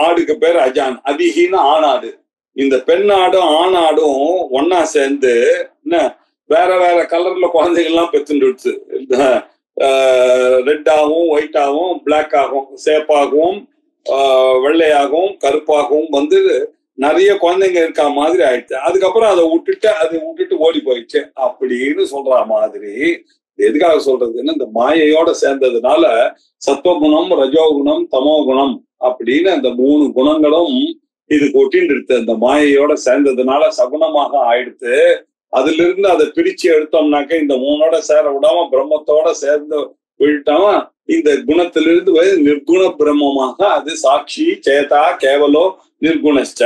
ஆடுக்கு பேர் அஜான், அதிகின்னு ஆணாடு. இந்த பெண் ஆடும் ஆணாடும் ஒன்னா சேர்ந்து என்ன வேற வேற கலர்ல குழந்தைகள்லாம் பெற்றுடுச்சு. ரெட்டாகவும் ஒயிட்டாகவும் பிளாக்காகவும் சேப்பாகவும் வெள்ளையாகவும் கருப்பாகவும் வந்து நிறைய குழந்தைங்க இருக்க மாதிரி ஆயிடுச்சு. அதுக்கப்புறம் அதை விட்டுட்டு ஓடி போயிடுச்சு அப்படின்னு சொல்ற மாதிரி. எதுக்காக சொல்றதுன்னு, இந்த மாயையோட சேர்ந்ததுனால சத்வகுணம் ரஜோகுணம் தமோகுணம் அப்படின்னு அந்த மூணு குணங்களும் இது கொட்டின்னு இருக்கு. அந்த மாயையோட சேர்ந்ததுனால சகுணமாக ஆயிடுத்து. அதுல இருந்து அதை பிரிச்சு எடுத்தோம்னாக்க இந்த மூணோட சேர விடாம பிரம்மத்தோட சேர்ந்து விட்டாம இந்த குணத்திலிருந்து நிர்குண பிரம்மமாக அது சாட்சி சேதா கேவலோ நிர்குணஸ்ட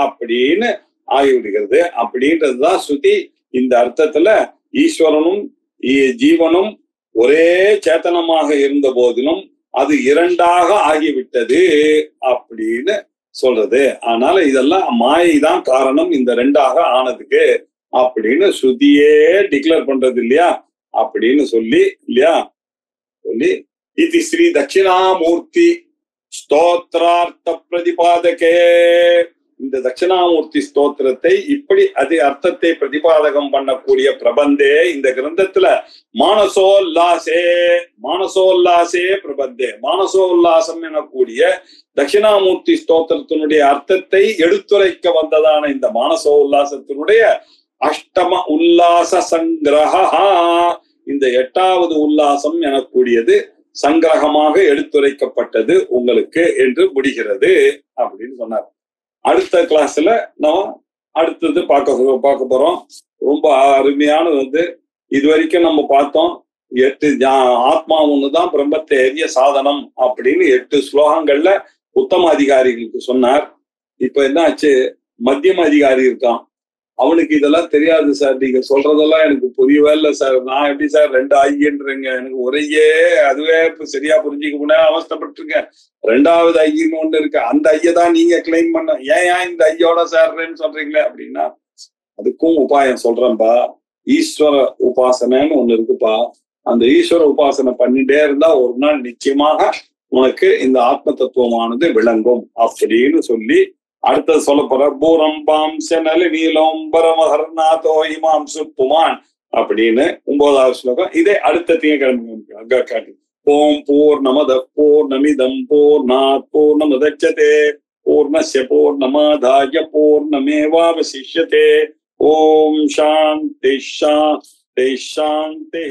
அப்படின்னு ஆகிவிடுகிறது. அப்படின்றதுதான் ஸ்ருதி. இந்த அர்த்தத்துல ஈஸ்வரனும் ஜீவனும் ஒரே சேத்தனமாக இருந்த போதிலும் அது இரண்டாக ஆகிவிட்டது அப்படின்னு சொல்றது. அதனால இதெல்லாம் மாயைதான் காரணம் இந்த ரெண்டாக ஆனதுக்கு அப்படின்னு ஸ்ருதியே டிக்ளேர் பண்றது இல்லையா அப்படின்னு சொல்லி இல்லையா சொல்லி இது ஸ்ரீ தட்சிணாமூர்த்தி ஸ்தோத்ரார்த்த பிரதிபாதகே. இந்த தட்சிணாமூர்த்தி ஸ்தோத்திரத்தை இப்படி அது அர்த்தத்தை பிரதிபாதகம் பண்ணக்கூடிய பிரபந்தே இந்த கிரந்தத்துல மானசோல்லாசே பிரபந்தே, மானசோல்லாசம் எனக்கூடிய தட்சிணாமூர்த்தி ஸ்தோத்திரத்தினுடைய அர்த்தத்தை எடுத்துரைக்க வந்ததான இந்த மானசோல்லாசத்தினுடைய அஷ்டம உல்லாச சங்கிரகா, இந்த 8வது உல்லாசம் எனக்கூடியது சங்கிரகமாக எடுத்துரைக்கப்பட்டது உங்களுக்கு என்று முடிகிறது அப்படின்னு சொன்னார். அடுத்த கிளாஸ்ல நம்ம அடுத்தது பார்க்க போறோம். ரொம்ப அருமையானது வந்து இது வரைக்கும் நம்ம பார்த்தோம். 8 ஆத்மா ஒண்ணுதான் பிரம்மத்தை எரிய சாதனம் அப்படின்னு 8 ஸ்லோகங்கள்ல உத்தம அதிகாரிகளுக்கு சொன்னார். இப்ப என்ன ஆச்சு, மத்தியம அதிகாரி இருக்கான், அவனுக்கு இதெல்லாம் தெரியாது சார், நீங்க சொல்றதெல்லாம் எனக்கு புரியவே இல்லை சார், நான் எப்படி சார் 2 ஐயன்றீங்க, எனக்கு ஒரேயே அதுவே சரியா புரிஞ்சுக்க முடியாது, அவஸ்தப்பட்டிருக்கேன். 2வது ஐயன்னு ஒண்ணு இருக்கு, அந்த ஐயதான் நீங்க கிளைம் பண்ண, ஏன் இந்த ஐயோட சேர்றேன்னு சொல்றீங்களே அப்படின்னா அதுக்கும் உபாயம் சொல்றேன்பா. ஈஸ்வர உபாசனைன்னு ஒண்ணு இருக்குப்பா. அந்த ஈஸ்வர உபாசனை பண்ணிட்டே இருந்தா ஒரு நாள் நிச்சயமாக உனக்கு இந்த ஆத்ம தத்துவமானது விளங்கும் அப்படின்னு சொல்லி அடுத்தது சொல்ல போற பூரம்பாம் செனல் நீலோம்பரமஹர்நாதோ இமாம் சுப்புமான் அப்படின்னு 9வது ஸ்லோகம். இதே அடுத்த திங்கக்கிழமை காட்டு. ஓம் பூர்ணமத பூர்ணமிதம் பூர்ணாத் பூர்ணமுதச்யதே பூர்ணஸ்ய பூர்ணமாதாய பூர்ணமேவாவசிஷ்யதே. ஓம் சாந்தி சாந்தி சாந்தி.